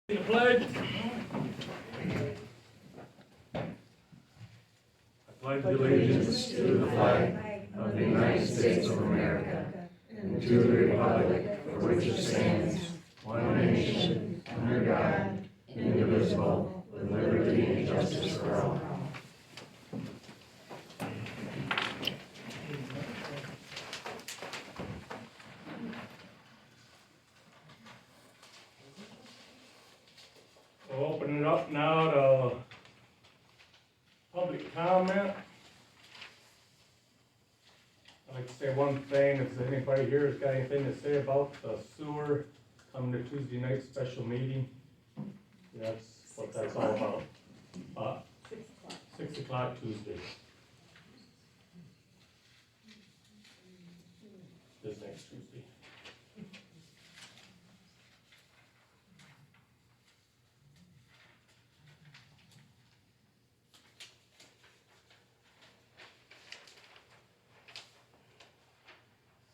The pledge. I pledge Allegiance to the flag of the United States of America and to the republic for which it stands, one nation, under God, indivisible, with liberty and justice for all. We'll open it up now to public comment. I'd like to say one thing, if anybody here has got anything to say about the sewer coming to Tuesday night special meeting, that's what that's all about. 6 o'clock Tuesday. This next Tuesday.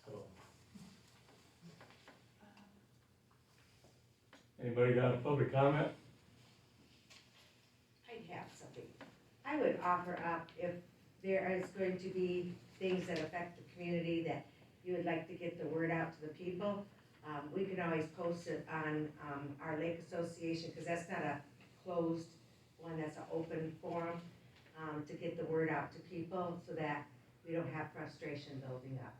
So. Anybody got a public comment? I have something. I would offer up if there is going to be things that affect the community that you would like to get the word out to the people. We can always post it on, our lake association, because that's not a closed one, that's an open forum, to get the word out to people so that we don't have frustration building up.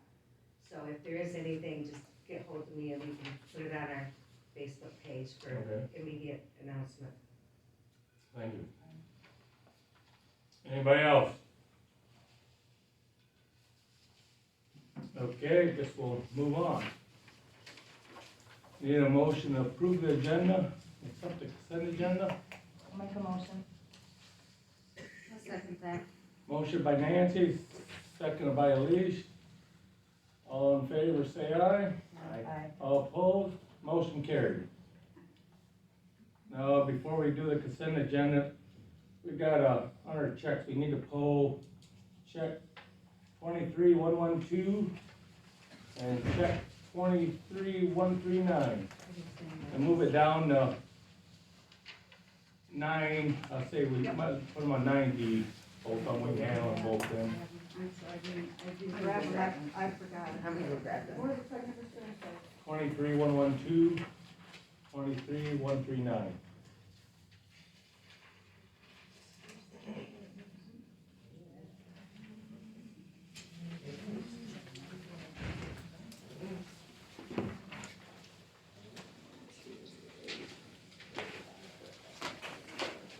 So if there is anything, just get hold of me and we can put it on our Facebook page for Okay. immediate announcement. Thank you. Anybody else? Okay, guess we'll move on. Need a motion to approve the agenda, accept the consent agenda. I'll make a motion. I'll second that. Motion by Nancy, seconded by Elise. All in favor, say aye. Aye. All opposed, motion carried. Now, before we do the consent agenda, we got on our checks, we need to pull check 23112 and check 23139 and move it down to 9. I'll say we might put them on 9D, both of them, we can handle them both then. I'm sorry, I didn't grab it, I forgot. I'm gonna grab them. Where's the second percent? 23112, 23139.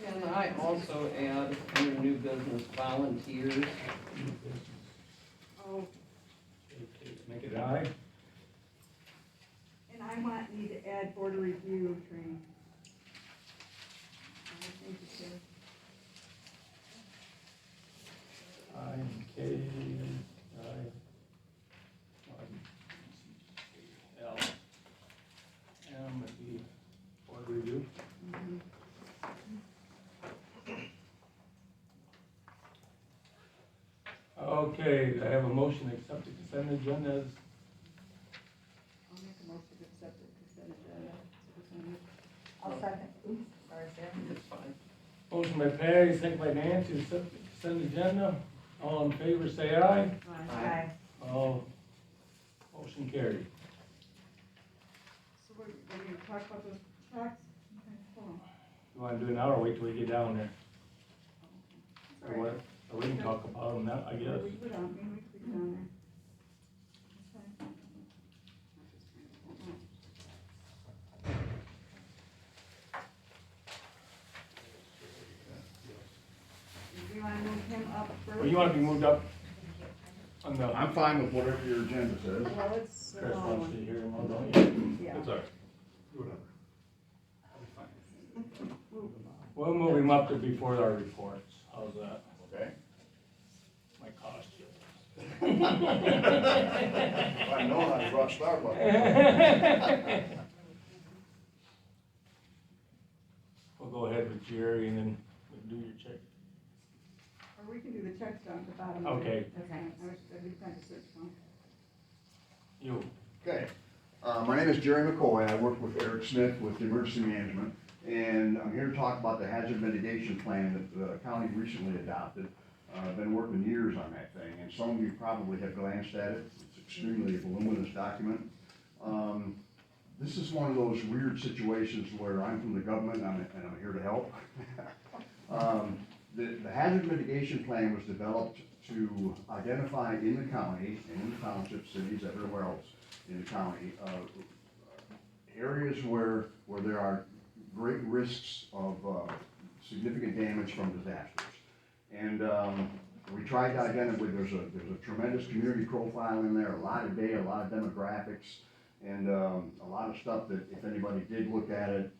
Can I also add under new business volunteers? Oh, Make it aye. and I might need to add border review training. Thank you, sir. I, K, I, L, M, E, board review. Mhm. Okay, I have a motion to accept the consent agenda as I'll make a motion to accept the consent agenda. I'll second. Oops, sorry, Sarah. It's fine. motion by Patty, second by Nancy, to accept the consent agenda. All in favor, say aye. Aye. All, motion carried. So we're gonna talk about those checks? Okay, hold on. You wanna do it now or wait till we get down there? Or Sorry. what, or we can talk about them now, I guess. We put on, maybe we could put down there. Okay. Do you wanna move him up first? Well, you wanna be moved up on the, I'm fine with whatever your agenda says. Well, it's the Chris long wants to one. hear him, don't you? Yeah. It's all right. Whatever. Move him up. We'll move him up to before our reports, how's that? Okay. Might cost you. I know how to brought Starbucks. We'll go ahead with Jerry and then we'll do your check. Or we can do the checks down at the bottom. Okay. That's fine. I was, I did kind of search one. You, Okay, My name is Jerry McCoy. I work with Eric Smith with Emergency Management, and I'm here to talk about the hazard mitigation plan that the county recently adopted. I've been working years on that thing, and some of you probably have glanced at it. It's extremely voluminous document. This is one of those weird situations where I'm from the government and I'm here to help. The hazard mitigation plan was developed to identify in the county and in the township, cities, everywhere else in the county, areas where there are great risks of significant damage from disasters. And we tried to identify, there's a tremendous community profile in there, a lot of data, a lot of demographics, and a lot of stuff that if anybody did look at it,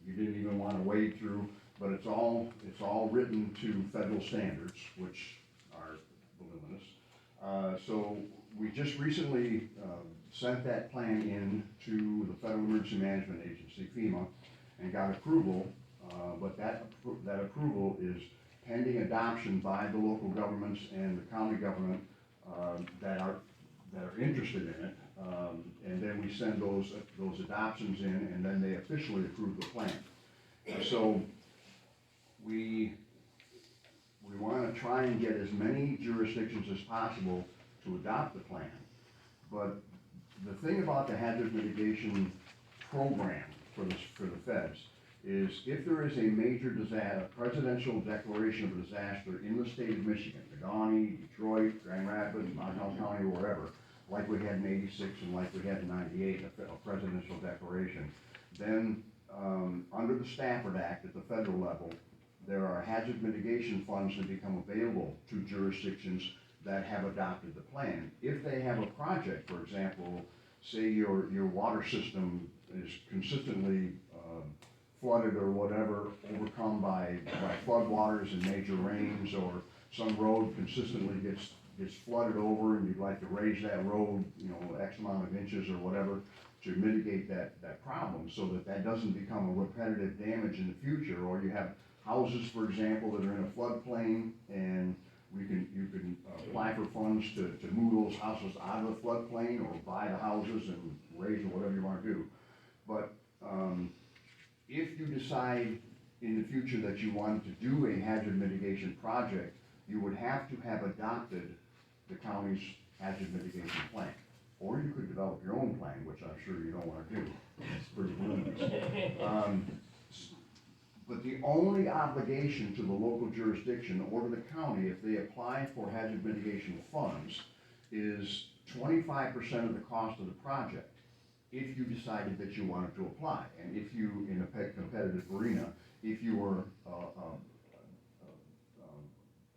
you didn't even want to wade through. But it's all written to federal standards, which are voluminous. So we just recently sent that plan in to the Federal Emergency Management Agency, FEMA, and got approval. But that approval is pending adoption by the local governments and the county government that are interested in it. And then we send those adoptions in, and then they officially approve the plan. So we want to try and get as many jurisdictions as possible to adopt the plan. But the thing about the hazard mitigation program for the feds is if there is a major disaster, a presidential declaration of a disaster in the state of Michigan, Negaunee, Detroit, Grand Rapids, Montgomery County, or wherever, like we had in '86 and like we had in '98, a presidential declaration, then under the Stafford Act at the federal level, there are hazard mitigation funds that become available to jurisdictions that have adopted the plan. If they have a project, for example, say your water system is consistently flooded or whatever, overcome by floodwaters and major rains, or some road consistently gets flooded over and you'd like to raise that road, X amount of inches or whatever to mitigate that problem so that doesn't become a repetitive damage in the future. Or you have houses, for example, that are in a floodplain, and you can apply for funds to move those houses out of the floodplain or buy the houses and raise or whatever you want to do. But if you decide in the future that you wanted to do a hazard mitigation project, you would have to have adopted the county's hazard mitigation plan. Or you could develop your own plan, which I'm sure you don't want to do. It's pretty voluminous. But the only obligation to the local jurisdiction or to the county, if they apply for hazard mitigation funds, is 25% of the cost of the project, if you decided that you wanted to apply. And if you, in a competitive arena, if you were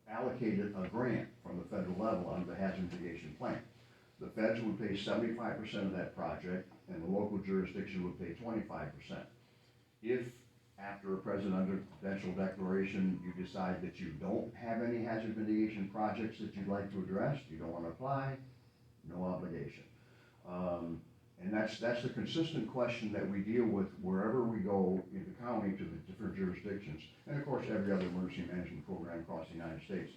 allocated a grant from the federal level under the hazard mitigation plan, the feds would pay 75% of that project, and the local jurisdiction would pay 25%. If after a presidential declaration, you decide that you don't have any hazard mitigation projects that you'd like to address, you don't want to apply, no obligation. And that's the consistent question that we deal with wherever we go in the county to the different jurisdictions, and of course every other emergency management program across the United States,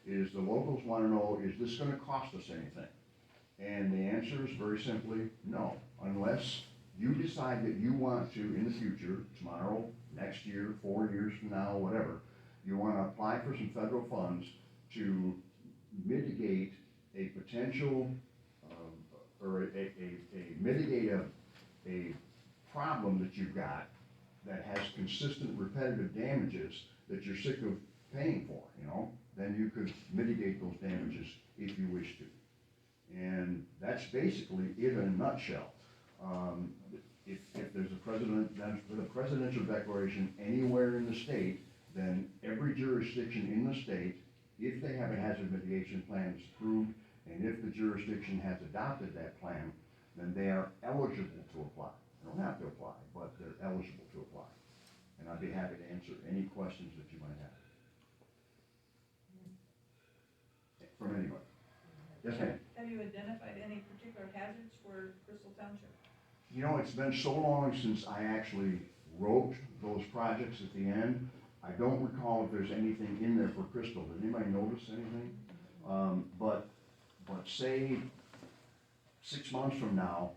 is the locals want to know, is this going to cost us anything? And the answer is very simply no, unless you decide that you want to, in the future, tomorrow, next year, 4 years from now, whatever, you want to apply for some federal funds to mitigate a potential, or mitigate a problem that you've got that has consistent repetitive damages that you're sick of paying for, then you could mitigate those damages if you wish to. And that's basically it in a nutshell. If there's a presidential declaration anywhere in the state, then every jurisdiction in the state, if they have a hazard mitigation plan that's approved, and if the jurisdiction has adopted that plan, then they are eligible to apply. They don't have to apply, but they're eligible to apply. And I'd be happy to answer any questions that you might have. From anybody. Yes, ma'am. Have you identified any particular hazards for Crystal Township? It's been so long since I actually wrote those projects at the end. I don't recall if there's anything in there for Crystal. Did anybody notice anything? But say 6 months from now,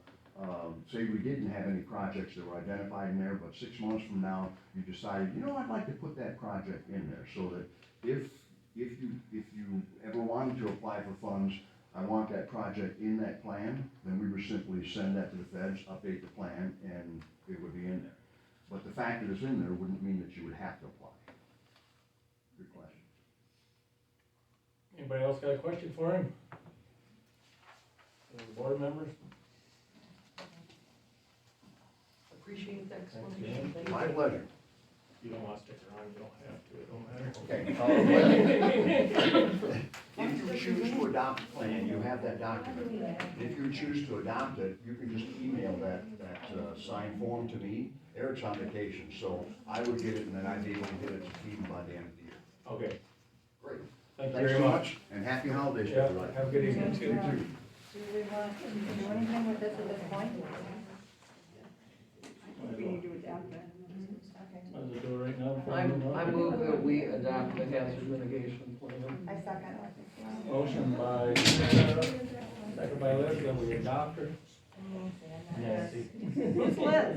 say we didn't have any projects that were identified in there, but 6 months from now, you decided, you know, I'd like to put that project in there, so that if you ever wanted to apply for funds, I want that project in that plan, then we would simply send that to the feds, update the plan, and it would be in there. But the fact that it's in there wouldn't mean that you would have to apply. Good question. Anybody else got a question for him? Any board members? Appreciate the Thank explanation. Thank My you. pleasure. You don't wanna stick around, you don't have to, it don't matter. Okay. If you choose to adopt a plan, you have that document. If you choose to adopt it, you can just email that signed form to me. Eric's on vacation, so I would get it, and then I'd be able to get it to Steve by the end of the year. Okay, Great. thank you Thanks very so much. And happy holidays, Yeah, everybody. have a good evening too. Do we want to do anything with this at this point? We need to adopt that. Might as well do it right now before we move I on. move that we adopt the hazard mitigation plan. I second. Motion by Sarah, second by Liz, that we adopt her. Nancy. Who's Liz?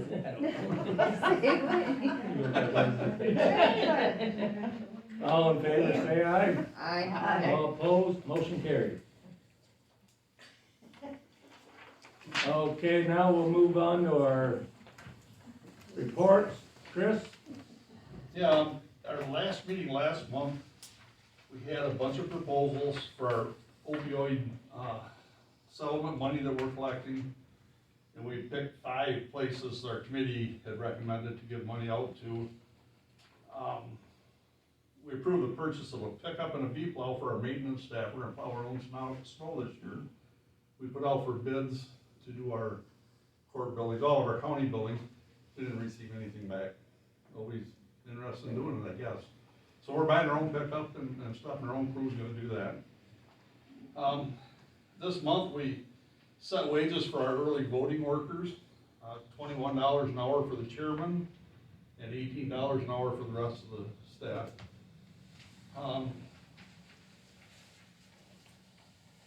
All in favor, say aye. Aye. All opposed, motion carried. Okay, now we'll move on to our reports. Chris? Yeah, our last meeting last month, we had a bunch of proposals for our opioid, settlement money that we're collecting. And we picked 5 places our committee had recommended to give money out to. We approved the purchase of a pickup and a V-plow for our maintenance staff. We're gonna plow our own snow this year. We put out for bids to do our court buildings, all of our county buildings. Didn't receive anything back. Nobody's interested in doing it, I guess. So we're buying our own pickup and stuff, and our own crew's gonna do that. This month, we set wages for our early voting workers, $21 an hour for the chairman, and $18 an hour for the rest of the staff.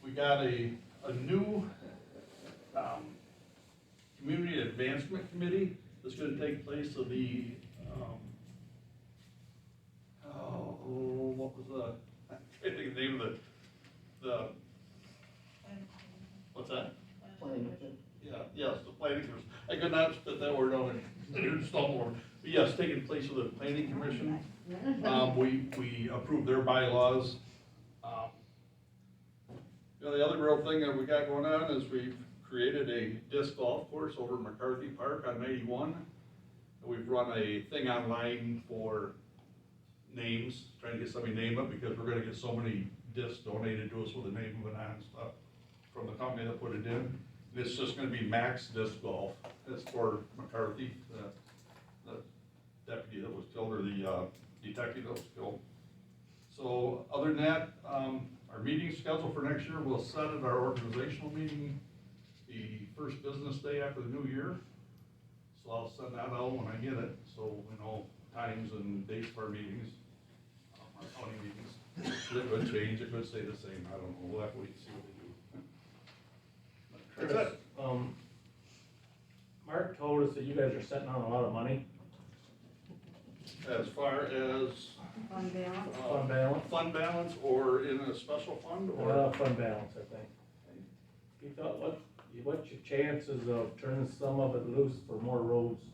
We got a new, community advancement committee that's gonna take place of the, what was the, I'm trying to think of the name of the, what's that? Yeah, yes, the planning commission. I could not spit that word out, and stumble over. But yes, taking place with the planning commission. We approved their bylaws. The other real thing that we got going on is we've created a disc golf course over at McCarthy Park on 91. We've run a thing online for names, trying to get somebody named up, because we're gonna get so many discs donated to us with the name of it on and stuff from the company that put it in. And it's just gonna be Max Disc Golf. It's for McCarthy, the deputy that was killed, or the detective that was killed. So other than that, our meeting schedule for next year, we'll set at our organizational meeting the first business day after the new year. So I'll send that out when I get it, so we know times and dates of our meetings, our county meetings. It could change, it could stay the same, I don't know, we'll have to wait and see what they do. That's it. Mark told us that you guys are setting on a lot of money, As far as, Fund balance. fund balance. fund balance, or in a special fund, or? Fund balance, I think. You thought, what's your chances of turning some of it loose for more roads?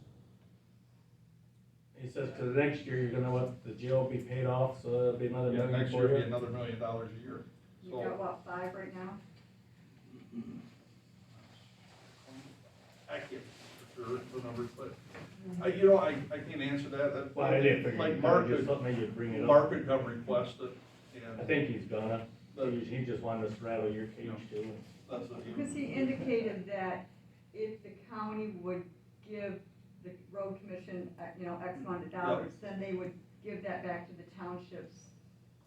He says, cause next year you're gonna let the jail be paid off, so it'll be another Yeah, million next for year will be you. another $1 million a year. You So, got what, 5 right now? I can't for sure the numbers, but I can't answer that. Well, I didn't figure, Like Mark just could, something you'd bring it up. Mark could come request it, I and think he's gonna, he just wanted us to rattle your cage too. that's the deal. Because he indicated that if the county would give the road commission, X amount of dollars, then they would give that back to the townships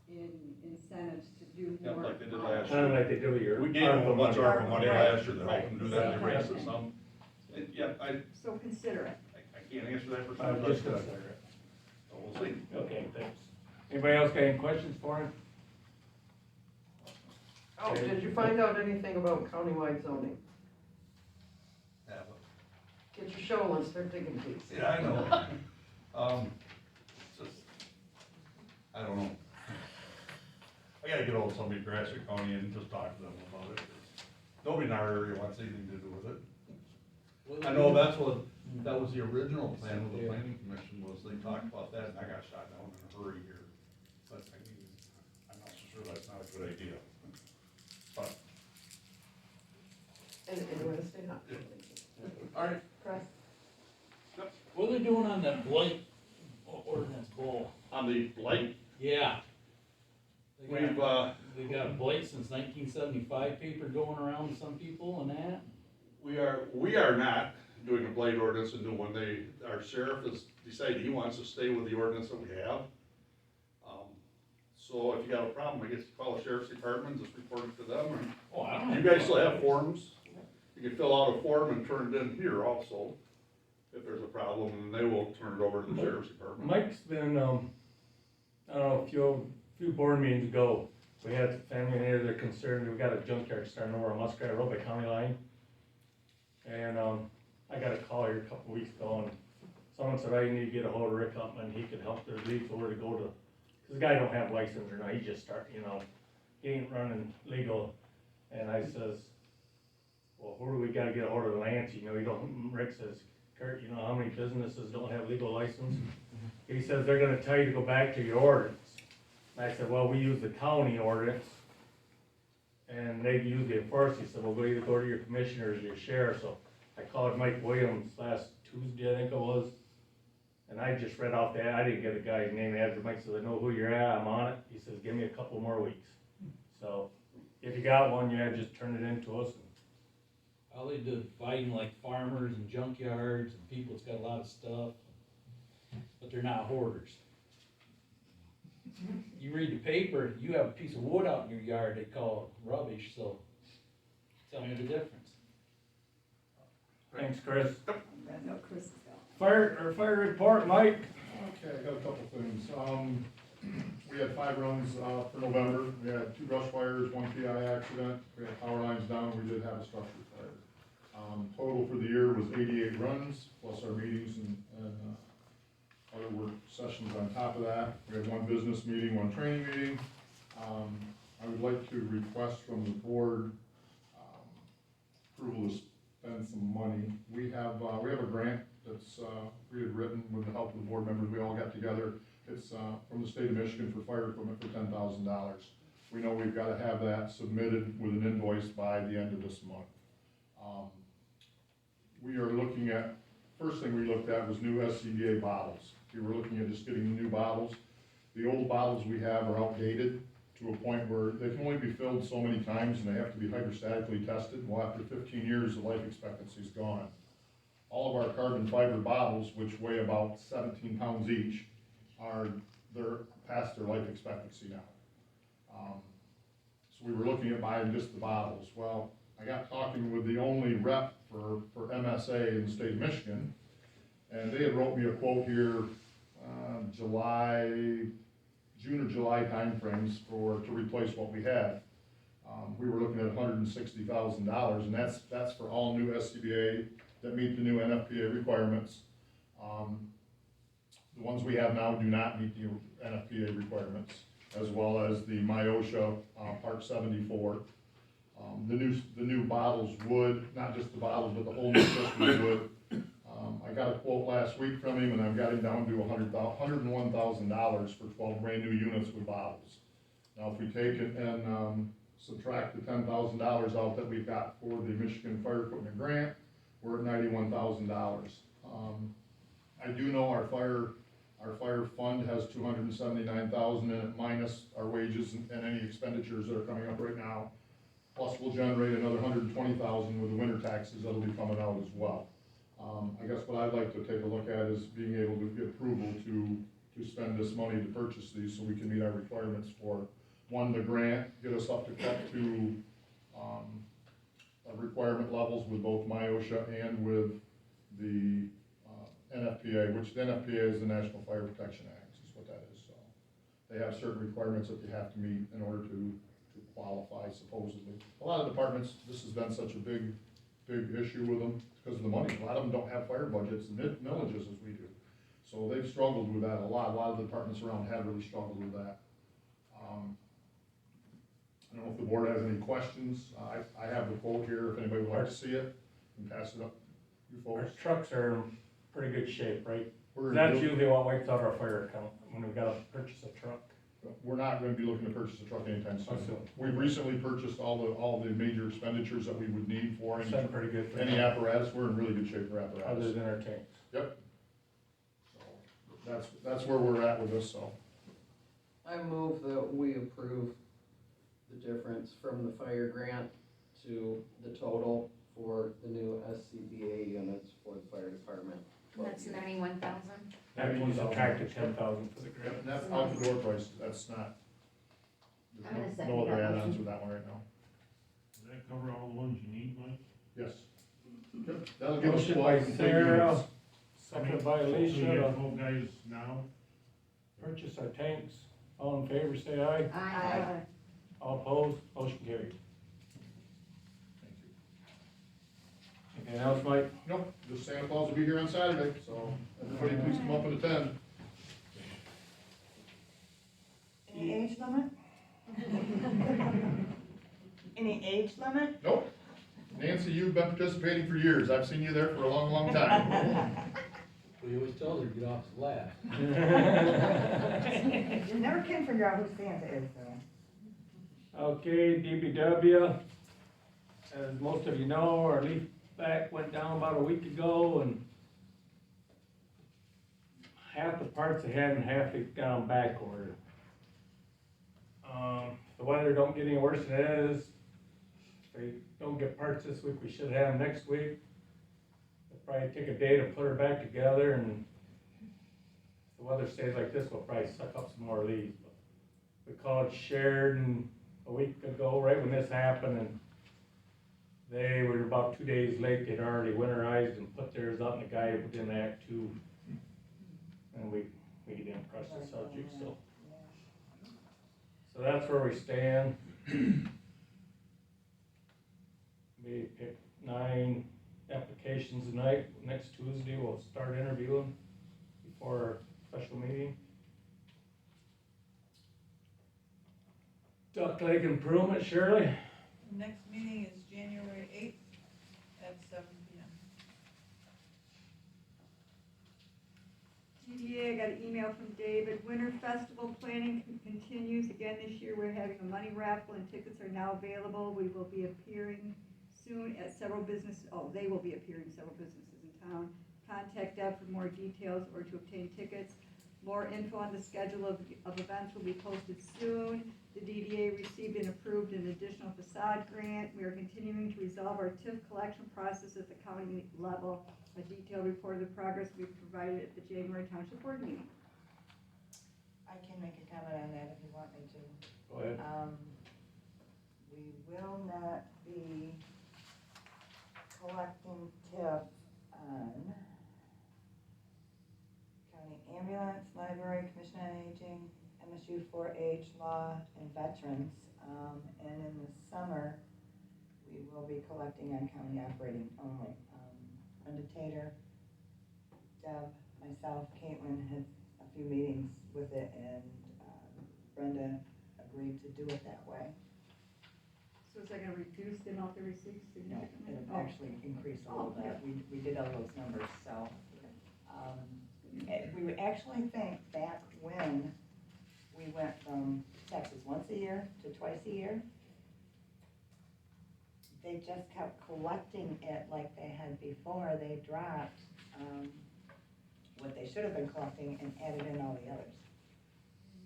in incentives to do Yeah, more. like they did last Kinda year. like they do with your. We gave them a bunch of ARPA ARPA money Right. last year to help them do that, they raised it some. And, yeah, I So consider it. can't answer that for I'm sure, just but consider it. we'll see. Okay, thanks. Anybody else got any questions for him? Oh, did you find out anything about countywide zoning? Yeah, Get your shovel and start digging, please. Yeah, I know. It's just, I don't know. I gotta get hold of somebody in Gratiot County and just talk to them about it. Nobody in our area wants anything to do with it. I know that was the original plan with the planning commission, was they talked about that, and I got shot down in a hurry here. But I mean, I'm not so sure that's not a good idea. But, And we're gonna stay hot. all right, Press. What are they doing on that blight ordinance goal? on the blight, Yeah. we've, They got a blight since 1975 paper going around to some people and that. we are not doing a blight ordinance, a new one. Our sheriff has decided he wants to stay with the ordinance that we have. So if you got a problem, I guess you call the sheriff's department, just report it to them, or Oh, I don't you have. guys still have forms. You can fill out a form and turn it in here also, if there's a problem, and they will turn it over to the sheriff's department. Mike's been, I don't know, a few board meetings ago, we had a family in here, they're concerned, we got a junkyard starting over on Muskrat Road by County Line. And, I got a call here a couple weeks ago, and someone said, I need to get a hold of Rick Humpman, he can help their lead for where to go to. Cause the guy don't have license or not, he just he ain't running legal. And I says, well, where do we gotta get a hold of Lance, Rick says, Kurt, how many businesses don't have legal license? He says, they're gonna tell you to go back to your ordinance. And I said, well, we use the county ordinance, and they use the enforcement. He said, well, either go to your commissioner or your sheriff. So I called Mike Williams last Tuesday, I think it was, and I just read off that, I didn't get the guy's name, address. Mike says, I know who you're at, I'm on it. He says, give me a couple more weeks. So, if you got one, just turn it in to us. All they do fighting like farmers and junkyards and people that's got a lot of stuff, but they're not hoarders. You read the paper, you have a piece of wood out in your yard, they call it rubbish, so tell me the difference. Thanks, Chris. I know Chris is out. Fire report, Mike. Okay, I got a couple things. We had 5 runs, for November. We had 2 brush fires, 1 PI accident. We had power lines down. We did have a structure fire. Total for the year was 88 runs, plus our meetings and other work sessions on top of that. We had 1 business meeting, 1 training meeting. I would like to request from the board, approval to spend some money. We have a grant that's, we had written with the help of the board members. We all got together. It's, from the state of Michigan for fire equipment for $10,000. We know we've gotta have that submitted with an invoice by the end of this month. We are looking at, first thing we looked at was new SCBA bottles. We were looking at just getting new bottles. The old bottles we have are outdated to a point where they can only be filled so many times and they have to be hydrostatically tested. Well, after 15 years, the life expectancy is gone. All of our carbon fiber bottles, which weigh about 17 pounds each, they're past their life expectancy now. So we were looking at buying just the bottles. Well, I got talking with the only rep for MSA in the state of Michigan, and they had wrote me a quote here, June or July timeframes to replace what we had. We were looking at $160,000, and that's for all new SCBA that meet the new NFPA requirements. The ones we have now do not meet the NFPA requirements, as well as the MyOSHA Part 74. The new bottles would, not just the bottles, but the whole new system would. I got a quote last week from him, and I've got him down to $101,000 for 12 brand new units with bottles. Now, if we take it and subtract the $10,000 out that we've got for the Michigan Fire Equipment Grant, we're at $91,000. I do know our fire fund has $279,000 in it, minus our wages and any expenditures that are coming up right now. Plus, we'll generate another $120,000 with the winter taxes that'll be coming out as well. I guess what I'd like to take a look at is being able to get approval to spend this money to purchase these so we can meet our requirements for, one, the grant, get us up to requirement levels with both MyOSHA and with the NFPA, which the NFPA is the National Fire Protection Act, is what that is. So they have certain requirements that you have to meet in order to qualify, supposedly. A lot of departments, this has been such a big big issue with them because of the money. A lot of them don't have fire budgets and millages as we do. So they've struggled with that a lot. A lot of the departments around have really struggled with that. I don't know if the board has any questions. I have the quote here, if anybody would like to see it, and pass it up. You Our folks. trucks are in pretty good shape, right? We're- That's usually what wipes out our fire account, when we gotta purchase a truck. We're not gonna be looking to purchase a truck anytime soon. Soon. We've recently purchased all the major expenditures that we would need for It's been pretty good for any now, apparatus. We're in really good shape for other apparatus. than our tanks. Yep. So that's where we're at with this, so. I move that we approve the difference from the fire grant to the total for the new SCBA units for the fire department. That's 91,000. That one's subtracted 10,000 for the Yep, grant. and that's out the door price, that's not, I'm gonna there's second no other that add-ons motion. with that one right now. Does that cover all the ones you need, Mike? Yes. Yep, that'll give us Motion 12 by complete Sarah, units. second by So we Alicia, have to 12 guys now? purchase our tanks. All in favor, say aye. Aye. All opposed, motion carried. Thank you. Anything else, Mike? Nope, just Santa Claus will be here on Saturday, so everybody please come up and attend. Any age limit? Any age limit? Nope. Nancy, you've been participating for years. I've seen you there for a long, long time. We always tell her to get off the laugh. You never can figure out who Santa is, though. Okay, DBW, as most of you know, our leaf back went down about a week ago, and half the parts ahead and half it gone back order. The weather don't get any worse than it is. If they don't get parts this week, we should have them next week. It'll probably take a day to put her back together, and if the weather stays like this, we'll probably suck up some more leaves. But we called Sheridan a week ago, right when this happened, and they were about 2 days late. They'd already winterized and put theirs up, and the guy didn't act too, and we didn't press the subject, so. So that's where we stand. We picked 9 applications tonight. Next Tuesday, we'll start interviewing before our special meeting. Duck Lake Improvement, Shirley? Next meeting is January 8th at 7 p.m. TDA, I got an email from David. Winter Festival planning continues again this year. We're having a money raffle and tickets are now available. We will be appearing soon at several businesses. They will be appearing at several businesses in town. Contact Deb for more details or to obtain tickets. More info on the schedule of events will be posted soon. The DDA received and approved an additional facade grant. We are continuing to resolve our TIF collection process at the county level. A detailed report of the progress will be provided at the January Township Board meeting. I can make a comment on that if you want me to. Go ahead. We will not be collecting TIF on county ambulance, library, commission on aging, MSU 4-H, law, and veterans. And in the summer, we will be collecting on county operating only. Brenda Tater, Deb, myself, Caitlin had a few meetings with it, and Brenda agreed to do it that way. So is that gonna reduce the amount they receive No, significantly? it'll actually increase a little bit. We did all those numbers, so. We would actually think back when we went from taxes once a year to twice a year, they just kept collecting it like they had before. They dropped what they should have been collecting and added in all the others.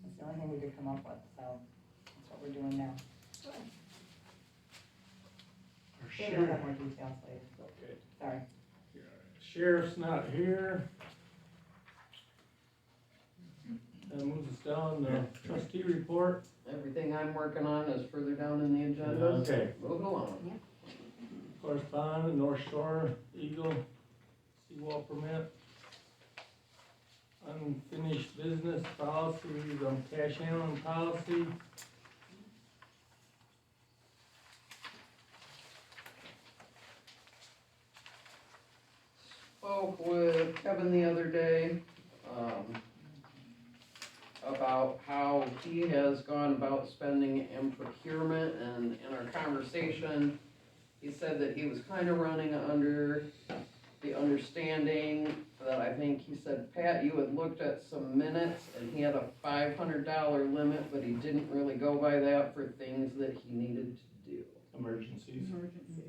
That's the only thing we could come up with, so that's what we're doing now. Our We'll have more details later. Okay. Sorry. Sheriff's not here. That moves us down to trustee report. Everything I'm working on is further down in the agenda. Okay. Moving along. Correspondent, North Shore, Eagle, seawall permit. Unfinished business policies, cash handling policy. Kevin the other day, about how he has gone about spending in procurement, and in our conversation, he said that he was kinda running under the understanding that I think he said, Pat, you had looked at some minutes and he had a $500 limit, but he didn't really go by that for things that he needed to do. Emergencies. Emergencies.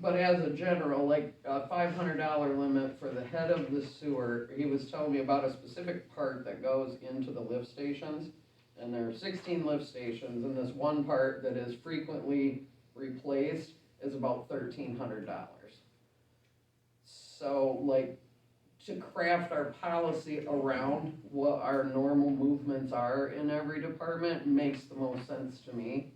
But as a general, like a $500 limit for the head of the sewer, he was telling me about a specific part that goes into the lift stations. And there are 16 lift stations, and this one part that is frequently replaced is about $1,300. So like, to craft our policy around what our normal movements are in every department makes the most sense to me.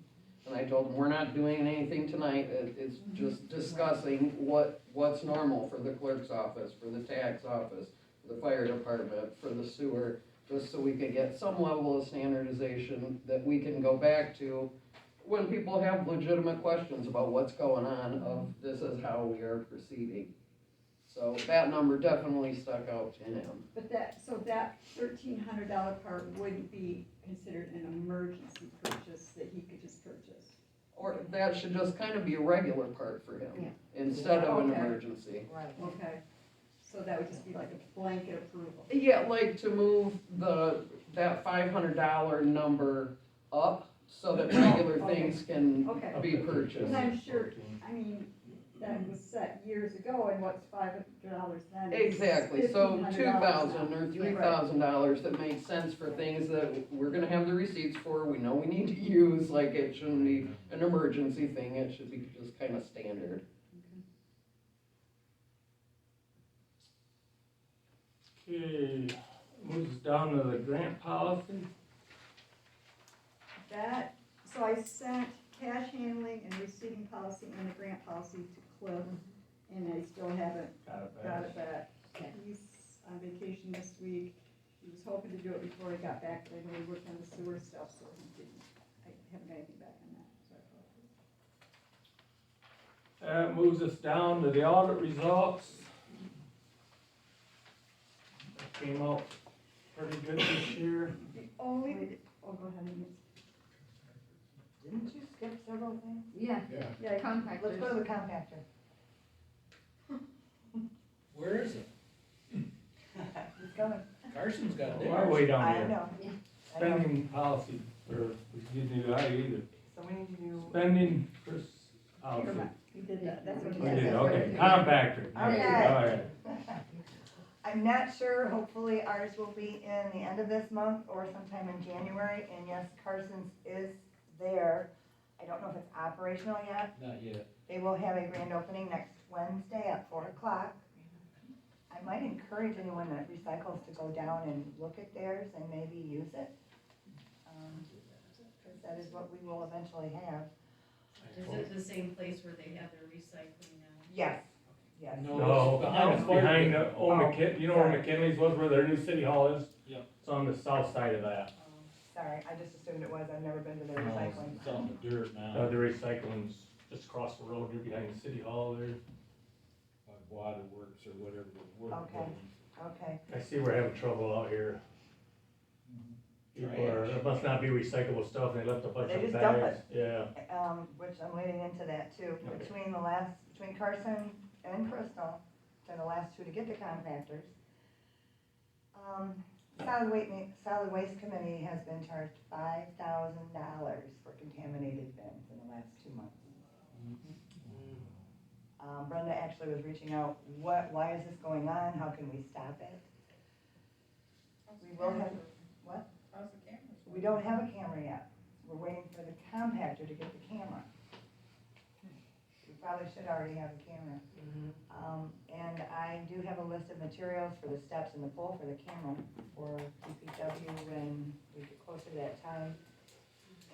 And I told him, we're not doing anything tonight, it's just discussing what's normal for the clerk's office, for the tax office, for the fire department, for the sewer, just so we can get some level of standardization that we can go back to when people have legitimate questions about what's going on, of this is how we are proceeding. So that number definitely stuck out to him. But that $1,300 part wouldn't be considered an emergency purchase that he could just purchase. Or that should just kind of be a regular part for him, Yeah. instead of an Okay. emergency. Right. Okay, so that would just be like a blanket approval. Yeah, like to move that $500 number up so that regular Okay. things can Okay. be purchased. And I'm sure, I mean, that was set years ago, and what's $500 then? is Exactly, so $1,500 $2,000 now. or $3,000 that makes sense for things that we're gonna have the receipts for, we know we need to use, like it shouldn't be an emergency thing, it should be just kinda standard. Okay, moves us down to the grant policy. That, so I sent cash handling and receiving policy and the grant policy to Cliff, and I still haven't got it back. He's on vacation this week. He was hoping to do it before he got back, but I know he worked on the sewer stuff, so he didn't. I haven't got anything back on that, so I That moves us down to the audit results. That came out pretty good this year. The only, oh, go ahead, Amy. Didn't you skip several things? Yeah, Yeah. Yeah, Let's compactors. go to the compactor. Where is it? It's coming. Carson's got it Our there. way down I here. know. Spending policy, or we didn't do that either. So we need to do. Spending Chris policy. Never mind. He did that, that's what he We said. did, okay, compactor. Okay. All right. I'm not sure, hopefully ours will be in the end of this month or sometime in January, and yes, Carson's is there. I don't know if it's operational yet. Not yet. They will have a grand opening next Wednesday at 4:00. I might encourage anyone that recycles to go down and look at theirs and maybe use it. Because that is what we will eventually have. Is it the same place where they have their recycling now? Yes, yes. No, it's behind the old McKin, you know where McKinley's was, where their new city hall is? Yep. It's on the south side of that. Sorry, I just assumed it was. I've never been to their No, recycling. it's on the dirt now, The recycling's just across the road, you're behind the city hall there. like waterworks or whatever. Okay. Okay. I see we're having trouble out here. People are, Trash. it must not be recyclable stuff, and they left a bunch They of just dump bags. Yeah. Which I'm leading into that too. Okay. Between Carson and Crystal, they're the last two to get the compactors. Solid Waste Committee has been charged $5,000 for contaminated bins in the last 2 months. Brenda actually was reaching out, why is this going on? How can we stop it? We will have, what? How's the cameras? We don't have a camera yet. We're waiting for the compactor to get the camera. We probably should already have a camera. And I do have a list of materials for the steps and the pole for the camera for DPW when we get closer to that time.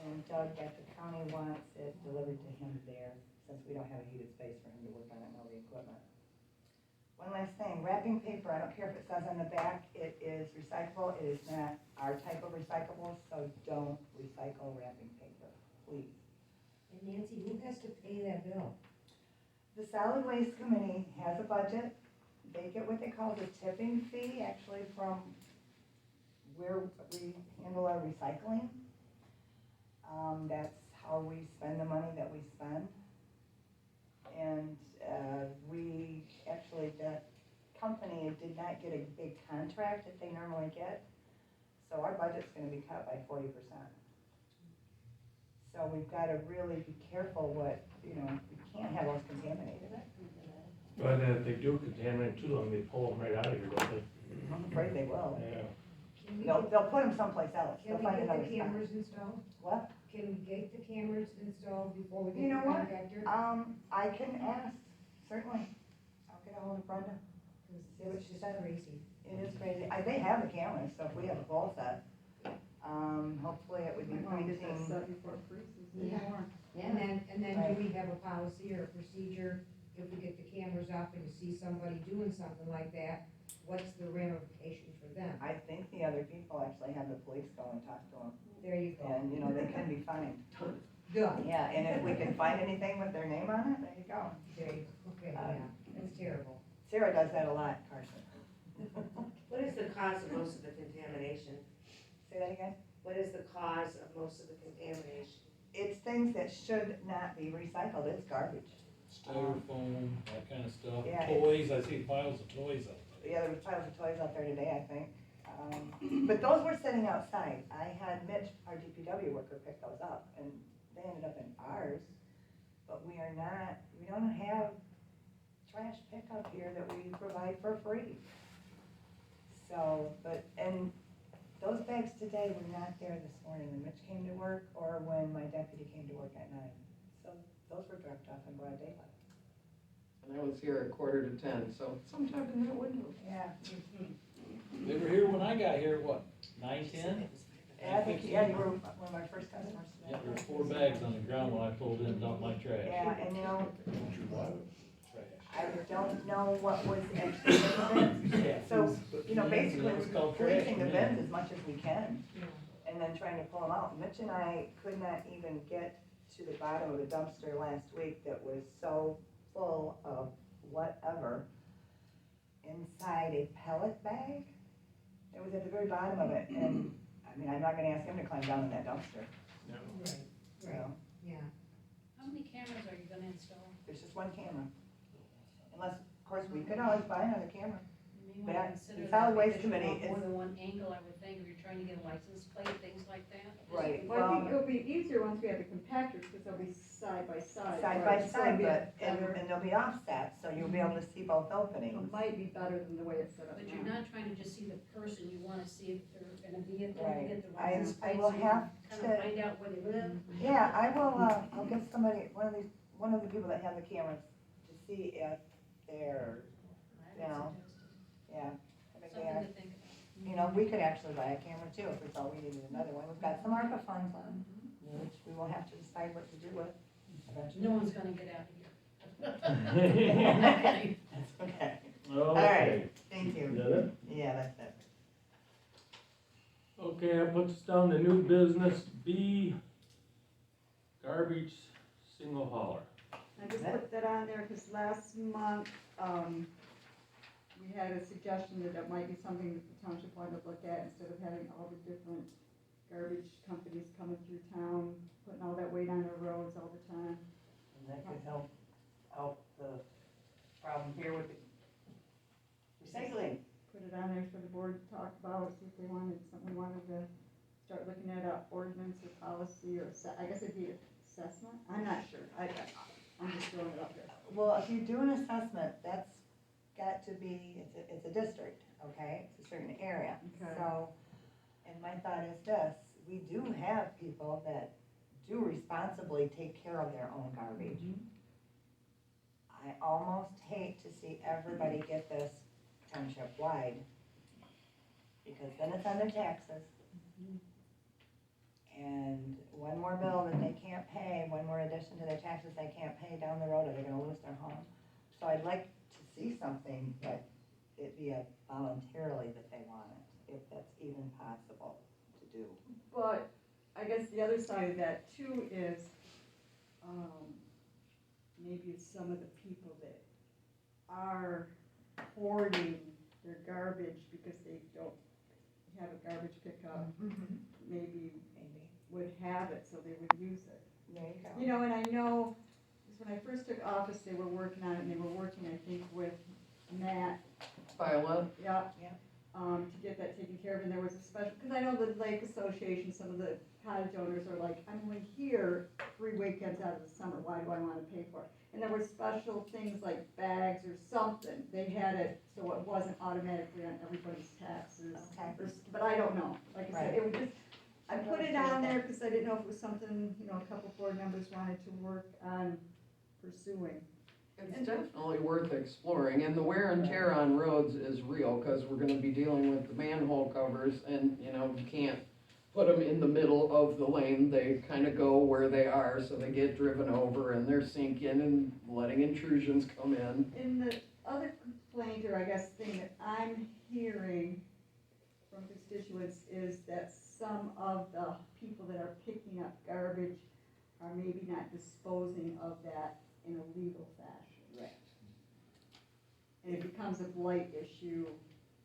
And Doug at the county wants it delivered to him there, since we don't have a heated space for him to work on it and all the equipment. One last thing, wrapping paper, I don't care if it says on the back, it is recyclable, it is not our type of recyclable, so don't recycle wrapping paper, please. And Nancy, who has to pay that bill? The Solid Waste Committee has a budget, they get what they call the tipping fee, actually from where we handle our recycling. That's how we spend the money that we spend. And, we, actually, the company did not get a big contract that they normally get. So our budget's gonna be cut by 40%. So we've gotta really be careful what, you know, we can't have those contaminated. But if they do contaminate too long, they pull them right out of here, don't they? I'm afraid they will. Yeah. Can we They'll put them someplace else. Can They'll we find get another the spot. cameras installed? What? Can we get the cameras installed before we You get know the what? contractor? I can ask, certainly. I'll get ahold of Brenda. See what she said. Crazy. It is crazy. They have the cameras, so if we have a full set, hopefully it would be Might wanna get that pointing. set before it freezes Yeah. anymore. And then Right. do we have a policy or a procedure, if we get the cameras up and you see somebody doing something like that, what's the ramification for them? I think the other people actually have the police go and talk to them, There you go. and, you know, they can be fined. Good. Yeah, and if we can find anything with their name on it, there you go. There you go. Okay, yeah, that's terrible. Sarah does that a lot, Carson. What is the cause of most of the contamination? Say that again? What is the cause of most of the contamination? It's things that should not be recycled, it's garbage. Styrofoam, that kind of stuff. Yeah, Toys, I see piles of toys out there. Yeah, there was piles of toys out there today, I think. But those were sitting outside. I had Mitch, our DPW worker, pick those up, and they ended up in ours. But we don't have trash pickup here that we provide for free. So, and those bags today were not there this morning when Mitch came to work or when my deputy came to work at 9. So those were dropped off in broad daylight. And I was here at 9:45, so sometime in that window. Yeah. They were here when I got here, what, 9:10? Yeah, I think, yeah, you were one of my first customers today. Yeah, there were 4 bags on the ground when I pulled in and dumped my trash. Yeah, and you know, Trash. I don't know what was actually in the bins. Yeah, So, you know, bins, basically, it was we're called policing the trash, yeah. bins as much as we can, Yeah. and then trying to pull them out. Mitch and I could not even get to the bottom of the dumpster last week that was so full of whatever inside a pellet bag. It was at the very bottom of it, and, I mean, I'm not gonna ask him to climb down in that dumpster, Right, so, right, yeah. How many cameras are you gonna install? there's just one camera. Unless, of course, we could always buy another camera. You may wanna That- consider the that solid waste because you committee want more is- than one angle, I would think, if you're trying to get a license plate, things like that. Right. Well, I think it'll be easier once we have the compactors, because they'll be side by side. Side right? by So it'll side, be but, better. and they'll be offset, so you'll be able to see both openings. It might be better than the way it's set up But you're now. not trying to just see the person, you wanna see if they're in a vehicle, Right. get the I license plate, will so you have can to- kinda find out where they live. Yeah, I will, I'll get somebody, one of the people that have the cameras to see if they're, I Yeah. would suggest yeah. if they something are. to think about. You know, we could actually buy a camera too, if we thought we needed another one. We've got some ARPA funds on, which we will have to decide what to do with. No one's gonna get out of here. Okay. Okay, all right, thank Is you. that it? Yeah, that's it. Okay, that puts us down to new business B, garbage single hauler. I just put that on there because last month, we had a suggestion that that might be something that the township wanted to look at instead of having all the different garbage companies coming through town, putting all that weight on their roads all the time. And that could help the problem here with the recycling. Put it on there for the board to talk about, see if they wanted, something we wanted to start looking at a ordinance or policy or, I guess it'd be assessment, I'm not sure, I'm just throwing it up there. Well, if you do an assessment, that's got to be, it's a district, okay? It's a certain area. Okay. So, and my thought is this, we do have people that do responsibly take care of their own garbage. I almost hate to see everybody get this township wide, because then it's on their taxes. And one more bill that they can't pay, one more addition to their taxes they can't pay down the road, or they're gonna lose their home. So I'd like to see something, but it be a voluntarily that they want it, if that's even possible to do. But I guess the other side of that too is, maybe it's some of the people that are hoarding their garbage because they don't have a garbage pickup, maybe would have it, so they would use it. There you go. You know, and I know, because when I first took office, they were working on it, and they were working, I think, with Matt, Viola, yeah. Yeah. To get that taken care of, and there was a special, because I know the Lake Association, some of the cottage owners are like, I'm only here 3 weekends out of the summer, why do I wanna pay for it? And there were special things like bags or something, they had it so it wasn't automatically on everybody's taxes. Okay. But I don't know, like I said, Right. it was just, I put it on there because I didn't know if it was something, you know, a couple board members wanted to work on pursuing. it's definitely worth exploring, and the wear and tear on roads is real, cause we're gonna be dealing with the manhole covers, and, you know, you can't put them in the middle of the lane, they kinda go where they are, so they get driven over, and they're sinking and letting intrusions come in. And the other complaint, or I guess thing that I'm hearing from constituents is that some of the people that are picking up garbage are maybe not disposing of that in a legal fashion. Right. And it becomes a blight issue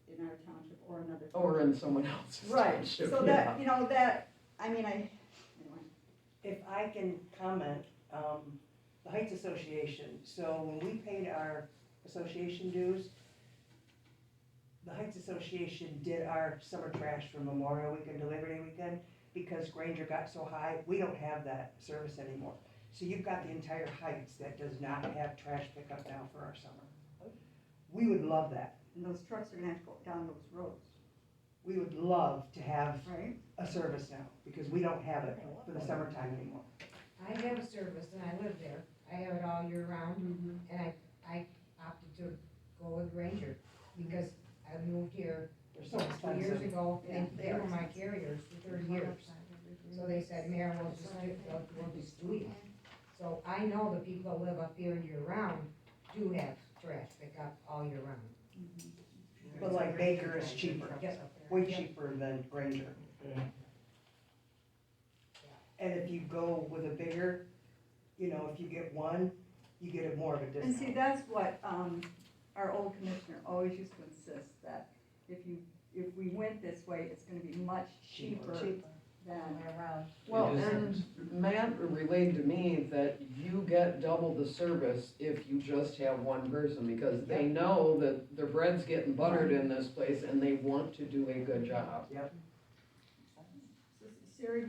in our township or another township. Or in someone else's Right, township, so yeah. that, you know, that, I mean, anyway. If I can comment, the Heights Association, so when we paid our association dues, the Heights Association did our summer trash for Memorial Weekend, Labor Day weekend, because Granger got so high, we don't have that service anymore. So you've got the entire Heights that does not have trash pickup now for our summer. We would love that. And those trucks are gonna have to go down those roads, We would love to have right? a service now, because we don't have it for the summertime anymore. I have a service and I live there. I have it all year round, and I opted to go with Ranger because I moved here They're so 2 years expensive. ago, Yeah, and they they are were my expensive. carriers for 30 years. So they said, Mayor, we'll just do it. So I know the people that live up here year round do have trash pickup all year round. But like Baker is cheaper, Yes. way cheaper than Granger. Okay. And if you go with a bigger, you know, if you get one, you get a more of a And see, discount. that's what, our old commissioner always used to insist, that if we went this way, it's gonna be much cheaper than. Around. Well, It is- and Matt relayed to me that you get double the service if you just have one person, because they know that their bread's getting buttered in this place, and they want to do a good job. Yep. So, Sarah,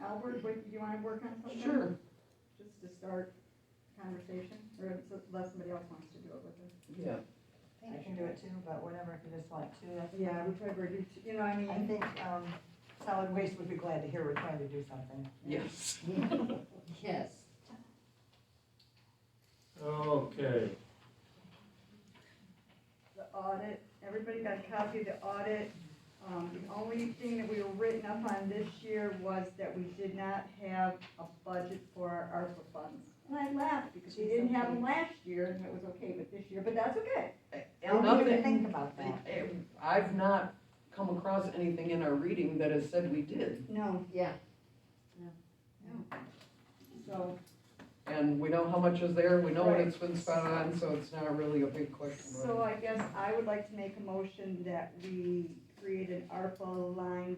Albert, do you wanna work on something? Sure. Just to start conversation, or unless somebody else wants to do it with us? Yeah. I can do it too, but whatever, if you just want to, that's. Yeah, whichever, you know, I mean. I think, solid waste would be glad to hear we're trying to do something. Yes. Yes. Okay, The audit, everybody got a copy of the audit. The only thing that we were written up on this year was that we did not have a budget for our ARPA funds. And I laughed because we didn't have them last year, and it was okay, but this year, but that's okay. I'll Nothing- even think about that. I've not come across anything in our reading that has said we did, No. Yeah. So, and we know how much is there, we know what it's been spent on, so it's not really a big question. so I guess I would like to make a motion that we create an ARPA line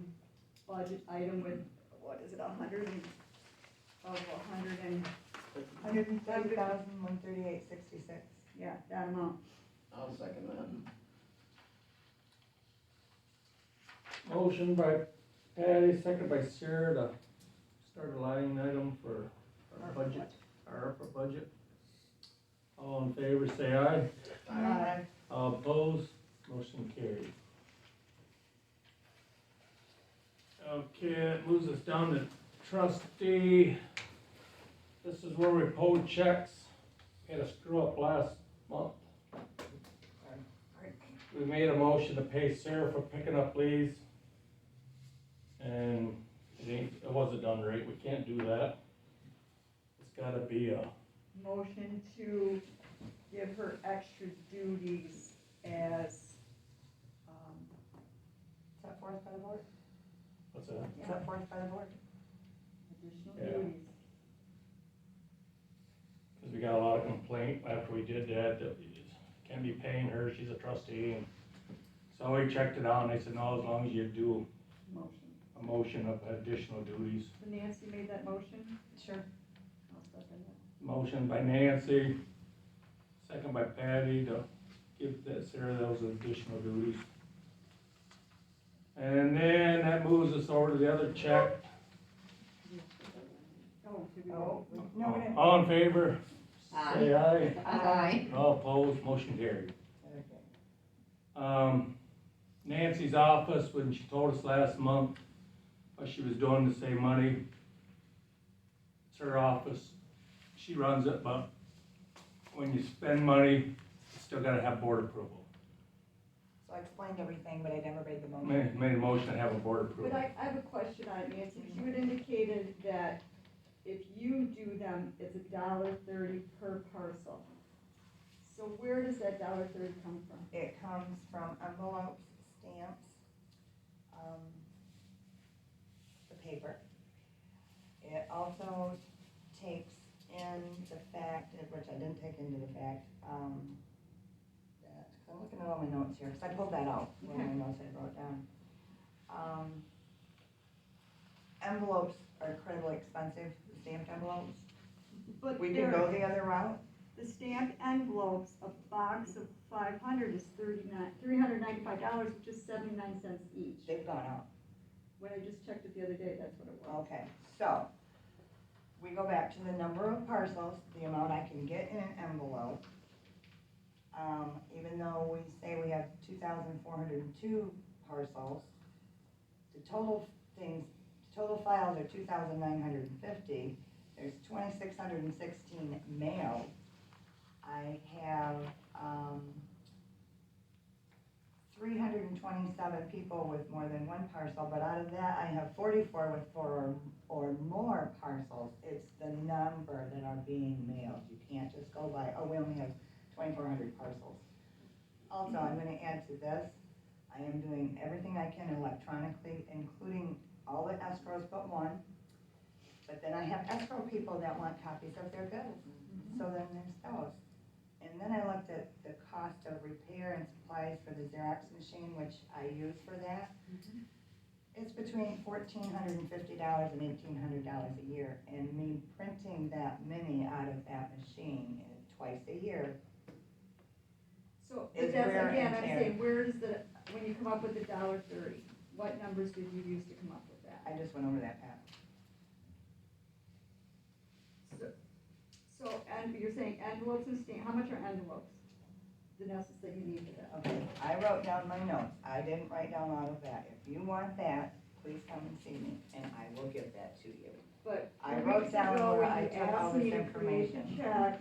budget item with, what is it, 130,138.66. yeah, that amount. I'll second that. motion by Patty, second by Sarah to start a line item for our budget, our ARPA budget. All in favor, say aye. All opposed, motion carried. Okay, that moves us down to trustee. This is where we pull checks. Had a screw up last month. We made a motion to pay Sarah for picking up leaves. And it wasn't done right, we can't do that. It's gotta be a, Motion to give her extra duties as, Set forth by the board? what's that? Set forth by the board? additional Yeah. duties. Cause we got a lot of complaint after we did that, that we just can't be paying her, she's a trustee, and so we checked it out, and I said, no, as long as you do Motion. a motion of additional duties. So Nancy made that motion? Sure. I'll second that. Motion by Nancy, second by Patty to give that Sarah those additional duties. And then that moves us over to the other check. Oh, did we Oh, vote? no, we didn't. All in favor? Say aye. Aye. All opposed, motion carried. Okay. Nancy's office, when she told us last month what she was doing to save money, it's her office, she runs it, but when you spend money, you still gotta have board approval. So I explained everything, but I never made the motion. Made a motion to have a board approval. But I have a question on it, Nancy, because you had indicated that if you do them, it's $1.30 per parcel. So where does that $1.30 come from? It comes from envelopes, stamps, the paper. It also takes in the fact, which I didn't take into the fact, that, cause I'm looking at all my notes here, cause I pulled that out, one of my notes I wrote down. Envelopes are incredibly expensive, the stamped envelopes. But We could go the other route. the stamped envelopes, a box of 500 is $395, which is 79 cents each. They've gone up. When I just checked it the other day, that's what it was. Okay, so, we go back to the number of parcels, the amount I can get in an envelope. Even though we say we have 2,402 parcels, the total files are 2,950, there's 2,616 mailed. I have, 327 people with more than one parcel, but out of that, I have 44 with 4 or more parcels. It's the number that are being mailed. You can't just go by, oh, we only have 2,400 parcels. Also, I'm gonna add to this, I am doing everything I can electronically, including all the escrows but one. But then I have escrow people that want copies of their bills, so then there's those. And then I looked at the cost of repair and supplies for the Xerox machine, which I use for that. It's between $1,450 and $1,800 a year, and me printing that many out of that machine twice a year. So, Is but that's, wear again, and I'm tear. saying, where does the, when you come up with the $1.30, what numbers did you use to come up with that? I just went over that, Pat. So, and you're saying envelopes and stamp, how much are envelopes? The necessary that you need for that? Okay, I wrote down my notes. I didn't write down all of that. If you want that, please come and see me, and I will give that to you. But I 2 wrote weeks down ago, where when I you took all asked me this to create a information. check,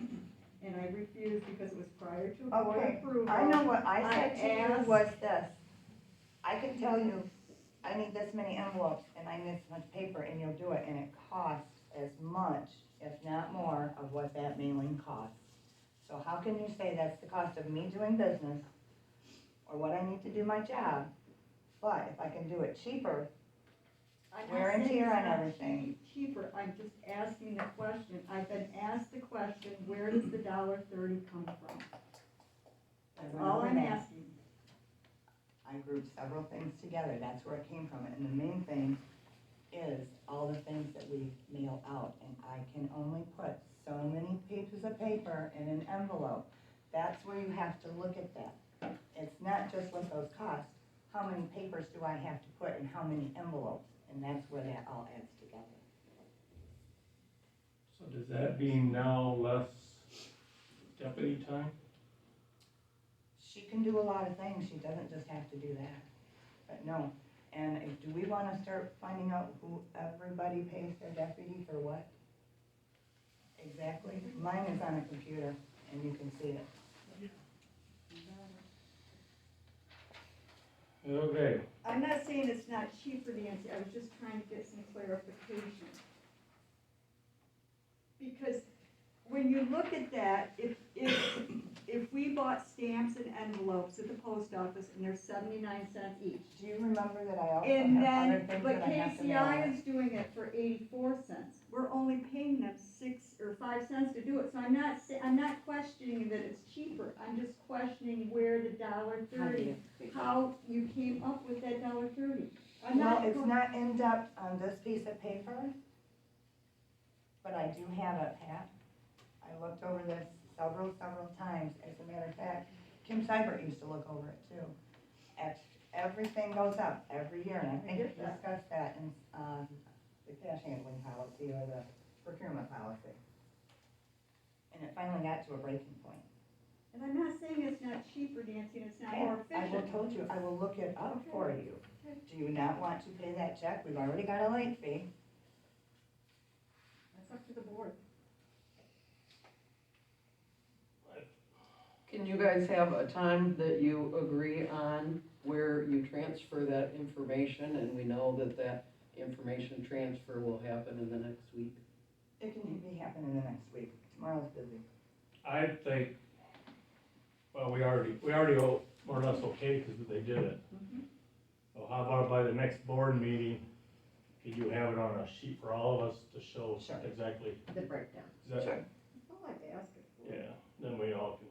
and I refused because it was prior to board Okay, approval. I know what I said to you asked- was this. I can tell you, I need this many envelopes, and I need this much paper, and you'll do it, and it costs as much, if not more, of what that mailing costs. So how can you say that's the cost of me doing business, or what I need to do my job, but if I can do it cheaper, I'm not wear and saying tear it's on not everything. cheaper, I'm just asking the question, I've been asked the question, where does the $1.30 come from? That's all I'm asking. I grouped several things together, that's where it came from, and the main thing is all the things that we mail out, and I can only put so many pieces of paper in an envelope. That's where you have to look at that. It's not just what those cost, how many papers do I have to put in how many envelopes, and that's where that all adds together. So does that mean now less deputy time? She can do a lot of things, she doesn't just have to do that, but no. And do we wanna start finding out who everybody pays their deputy for what? Exactly, mine is on a computer, and you can see it. Okay, I'm not saying it's not cheaper, Nancy, I was just trying to get some clarification. Because when you look at that, if if we bought stamps and envelopes at the post office and they're 79 cents each. Do you remember that I also And have other then, things but that I have to mail? KCI is doing it for 84 cents. We're only paying them 6 or 5 cents to do it, so I'm not questioning that it's cheaper. I'm just questioning where the $1.30, how you came up with that $1.30. Well, it's not in depth on this piece of paper, but I do have it, Pat. I looked over this several times. As a matter of fact, Kim Seibert used to look over it too. Everything goes up every year, and I think we discussed that in, the cash handling policy or the procurement policy. And it finally got to a breaking point. And I'm not saying it's not cheaper, Nancy, and it's not more I efficient. told you, I will look it up for you. Do you not want to pay that check? We've already got a late fee. That's up to the board. Can you guys have a time that you agree on where you transfer that information, and we know that that information transfer will happen in the next week? It can be happening in the next week. Tomorrow's busy. I think, well, we already more or less okay because they did it. So how about by the next board meeting, could you have it on a sheet for all of us to show Sure. exactly? The breakdown. Is that- Sure. I'd like to ask it for you. Yeah, then we all can,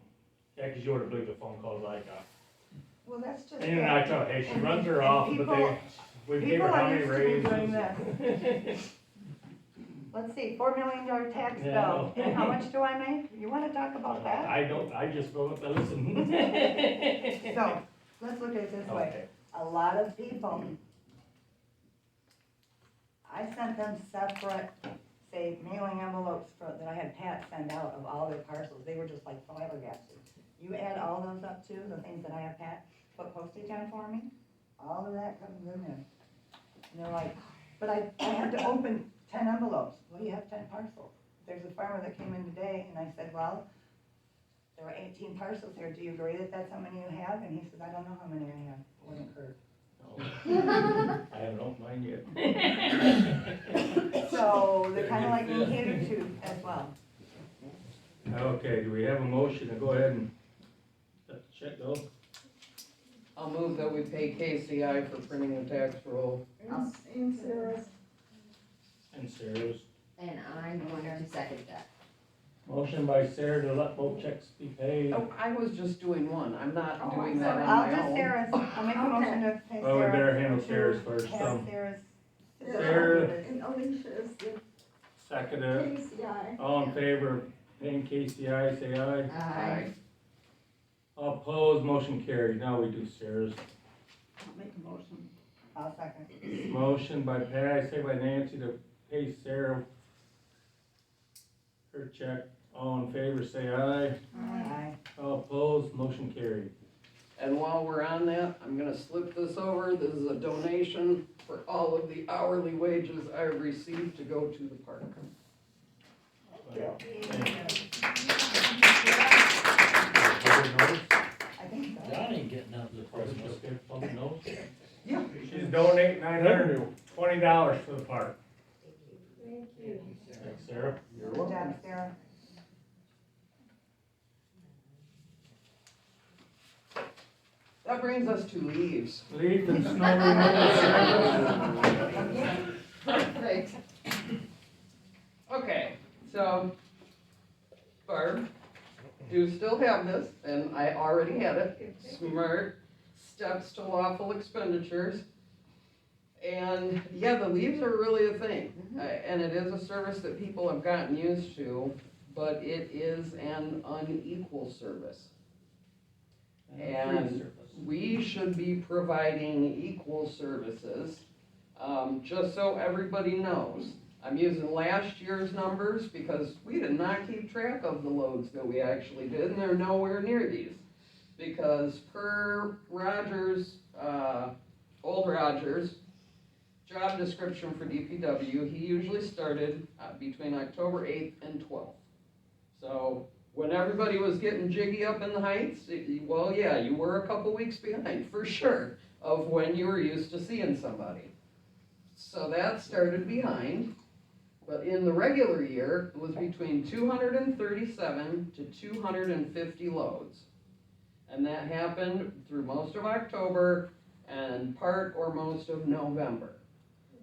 yeah, because you would have believed the phone calls I got. Well, that's just. And I thought, hey, she runs her and off, but people- we gave people her how are many used to me doing raises? Let's see, $4 million tax Yeah, I bill. know. And how much do I make? You wanna talk about that? I just go with the listen. So, let's look at it this way. Okay. A lot of people, I sent them separate, say, mailing envelopes that I had Pat send out of all their parcels. They were just like flabbergasted. You add all those up too, the things that I have Pat put postage on for me, all of that comes in there. And they're like, but I had to open 10 envelopes. Well, you have 10 parcels. There's a farmer that came in today and I said, well, there are 18 parcels here. Do you agree that that's how many you have? And he said, I don't know how many I have. It wasn't Kurt. I haven't opened mine yet. So they're kind of like being catered to as well. Okay, do we have a motion to go ahead and let the check go? I'll move that we pay KCI for printing the tax roll. And Sarah's. And Sarah's. And I'm going to second that. Motion by Sarah to let both checks be paid. Oh, I was just doing one, I'm not Oh, doing I'm that sorry. on I'll my do own. Sarah's. I'll make a motion to pay Sarah. Well, we better handle to Sarah's first, have so. Sarah's. Sarah. And Alicia is the Second it. KCI. All in favor of paying KCI, say aye. Aye. All opposed, motion carried. Now we do Sarah's. I'll make a motion. I'll second. Motion by Pat, say by Nancy to pay Sarah her check. All in favor, say aye. Aye. All opposed, motion carried. And while we're on that, I'm gonna slip this over, this is a donation for all of the hourly wages I received to go to the park. Public notice? I think so. John ain't getting out of the Christmas. Okay, public notice? Yeah. She's donating $920 for the park. Thank you. Thanks, Sarah. Good job, Sarah. That brings us to leaves. Leaf and snow removal. Perfect. Okay, so, Barb, you still have this, and I already had it, smart steps to lawful expenditures. And yeah, the leaves are really a thing, and it is a service that people have gotten used to, but it is an unequal service. And we should be providing equal services, just so everybody knows. I'm using last year's numbers because we did not keep track of the loads that we actually did, and they're nowhere near these. Because per Rogers, old Rogers, job description for DPW, he usually started between October 8th and 12th. So when everybody was getting jiggy up in the heights, well, yeah, you were a couple weeks behind, for sure, of when you were used to seeing somebody. So that started behind. But in the regular year, it was between 237 to 250 loads. And that happened through most of October and part or most of November.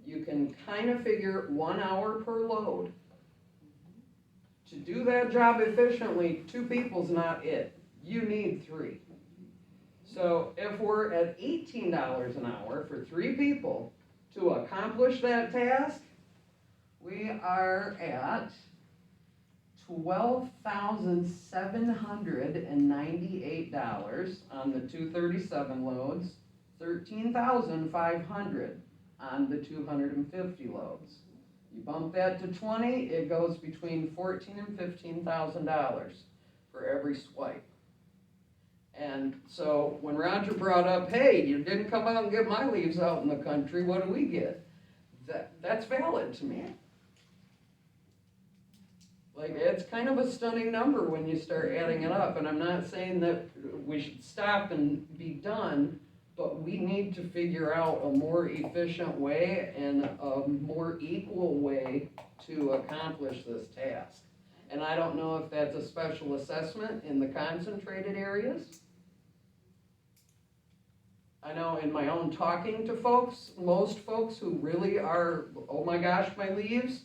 You can kind of figure 1 hour per load. To do that job efficiently, 2 people's not it. You need 3. So if we're at $18 an hour for 3 people to accomplish that task, we are at $12,798 on the 237 loads, $13,500 on the 250 loads. You bump that to 20, it goes between $14,000 and $15,000 for every swipe. And so when Roger brought up, hey, you didn't come out and get my leaves out in the country, what do we get? That's valid to me. Like, it's kind of a stunning number when you start adding it up, and I'm not saying that we should stop and be done, but we need to figure out a more efficient way and a more equal way to accomplish this task. And I don't know if that's a special assessment in the concentrated areas. I know in my own talking to folks, most folks who really are, oh my gosh, my leaves,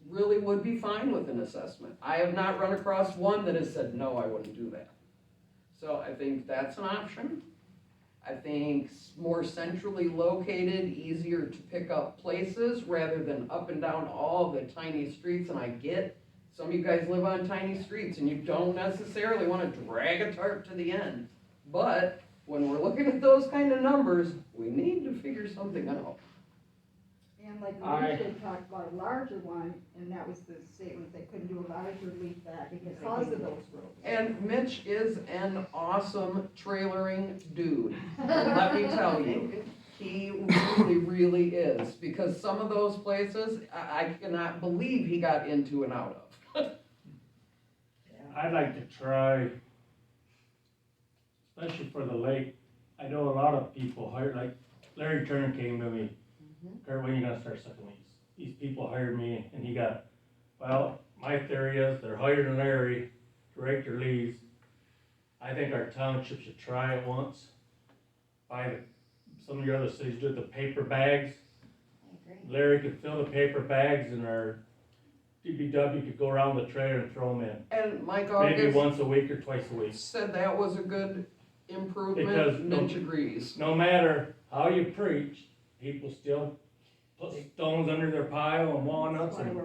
really would be fine with an assessment. I have not run across one that has said, no, I wouldn't do that. So I think that's an option. I think more centrally located, easier to pick up places rather than up and down all the tiny streets. And I get some of you guys live on tiny streets and you don't necessarily want to drag a tarp to the end. But when we're looking at those kind of numbers, we need to figure something out. And like Mitch had talked about a larger one, and that was the statement, they couldn't do a larger leaf back because of those roads. And Mitch is an awesome trailering dude, let me tell you. He really, really is, because some of those places, I cannot believe he got into and out of. I'd like to try, especially for the lake, I know a lot of people hire, like Larry Turner came to me, Kurt, when are you gonna start sucking leaves? These people hired me and he got, well, my theory is they're hiring Larry to rake their leaves. I think our township should try it once. Some of your other cities do it, the paper bags. Larry could fill the paper bags and our DPW could go around the trailer and throw them in. And Mike Maybe August once a week or twice a week. said that was a good improvement. Because Mitch agrees. No matter how you preach, people still put stones under their pile and walnuts, and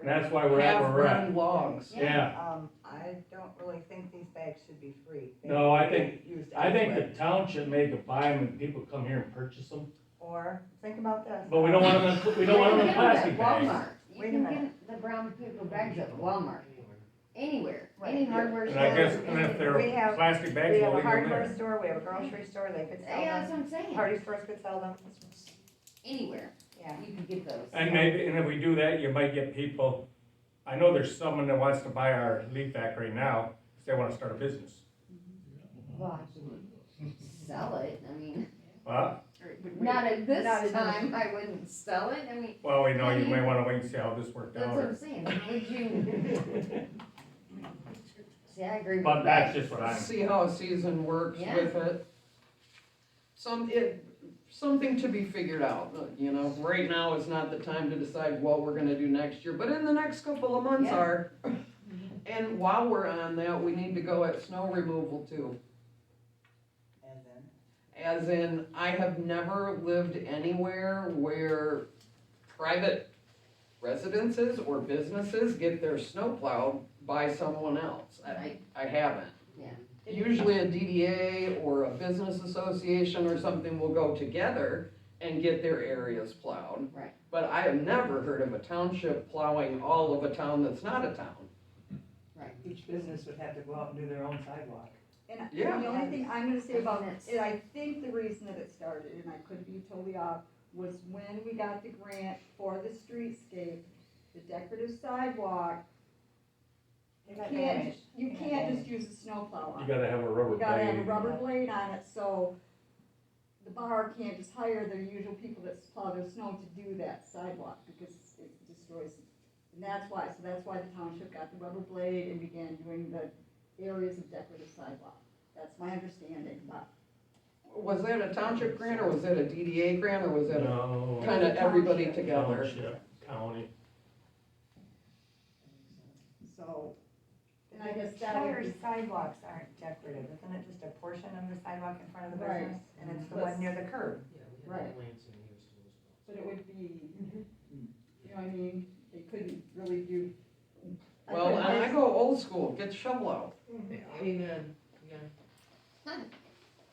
that's why we're at where we're at. Half-burned logs. Yeah. I don't really think these bags should be free. They No, I should be think, used I think the elsewhere. township may could buy them and people come here and purchase them, Or, think about this. but we don't want them, we don't want them in plastic bags. Walmart, you Wait a can minute. get the brown paper bags at Walmart, anywhere, Right. any hardware store. And I guess, and if they're We have- plastic bags, We we'll have a leave them hardware there. store, we have a grocery store, they could sell Yeah, that's them. what I'm saying, Party stores could sell them. anywhere, Yeah. you can get those. And maybe, and if we do that, you might get people, I know there's someone that wants to buy our leaf back right now, because they wanna start a business. Well, I can sell it, I mean, Well, not at this Not at time, I wouldn't sell it, I mean, well, we know you may wanna wait and see how this worked that's out. what I'm saying, would you? See, I agree with But that. that's just what I'm. See how a season works Yeah. with it. Something to be figured out, you know, right now is not the time to decide what we're gonna do next year, but in the next couple of months Yeah. are. And while we're on that, we need to go at snow removal too. And then, As in, I have never lived anywhere where private residences or businesses get their snow plowed by someone else. I haven't. Yeah. Usually a DDA or a business association or something will go together and get their areas plowed. Right. But I have never heard of a township plowing all of a town that's not a town. Each business would have to go out and do their own sidewalk. And Yeah. the only thing I'm gonna say about That's- it, I think the reason that it started, and I could be totally off, was when we got the grant for the streetscape, the decorative sidewalk, they got can't, damaged. you They got can't damaged. just use a snowplow on You it. gotta have a rubber You gotta have a blade. rubber blade on it, so the bar can't just hire their usual people that plow their snow to do that sidewalk, because it destroys, and that's why the township got the rubber blade and began doing the areas of decorative sidewalk. That's my understanding, but. Was that a township grant, or was that a DDA grant, or was that No. kinda everybody together? Township, county. So, and I guess that Entire would be, sidewalks aren't decorative, isn't it just a portion of the sidewalk in front of the Right. business? And it's the one near the curb. right, but it would be, you know what I mean, they couldn't really do. Well, and I go old school, get shovel out. Amen, yeah.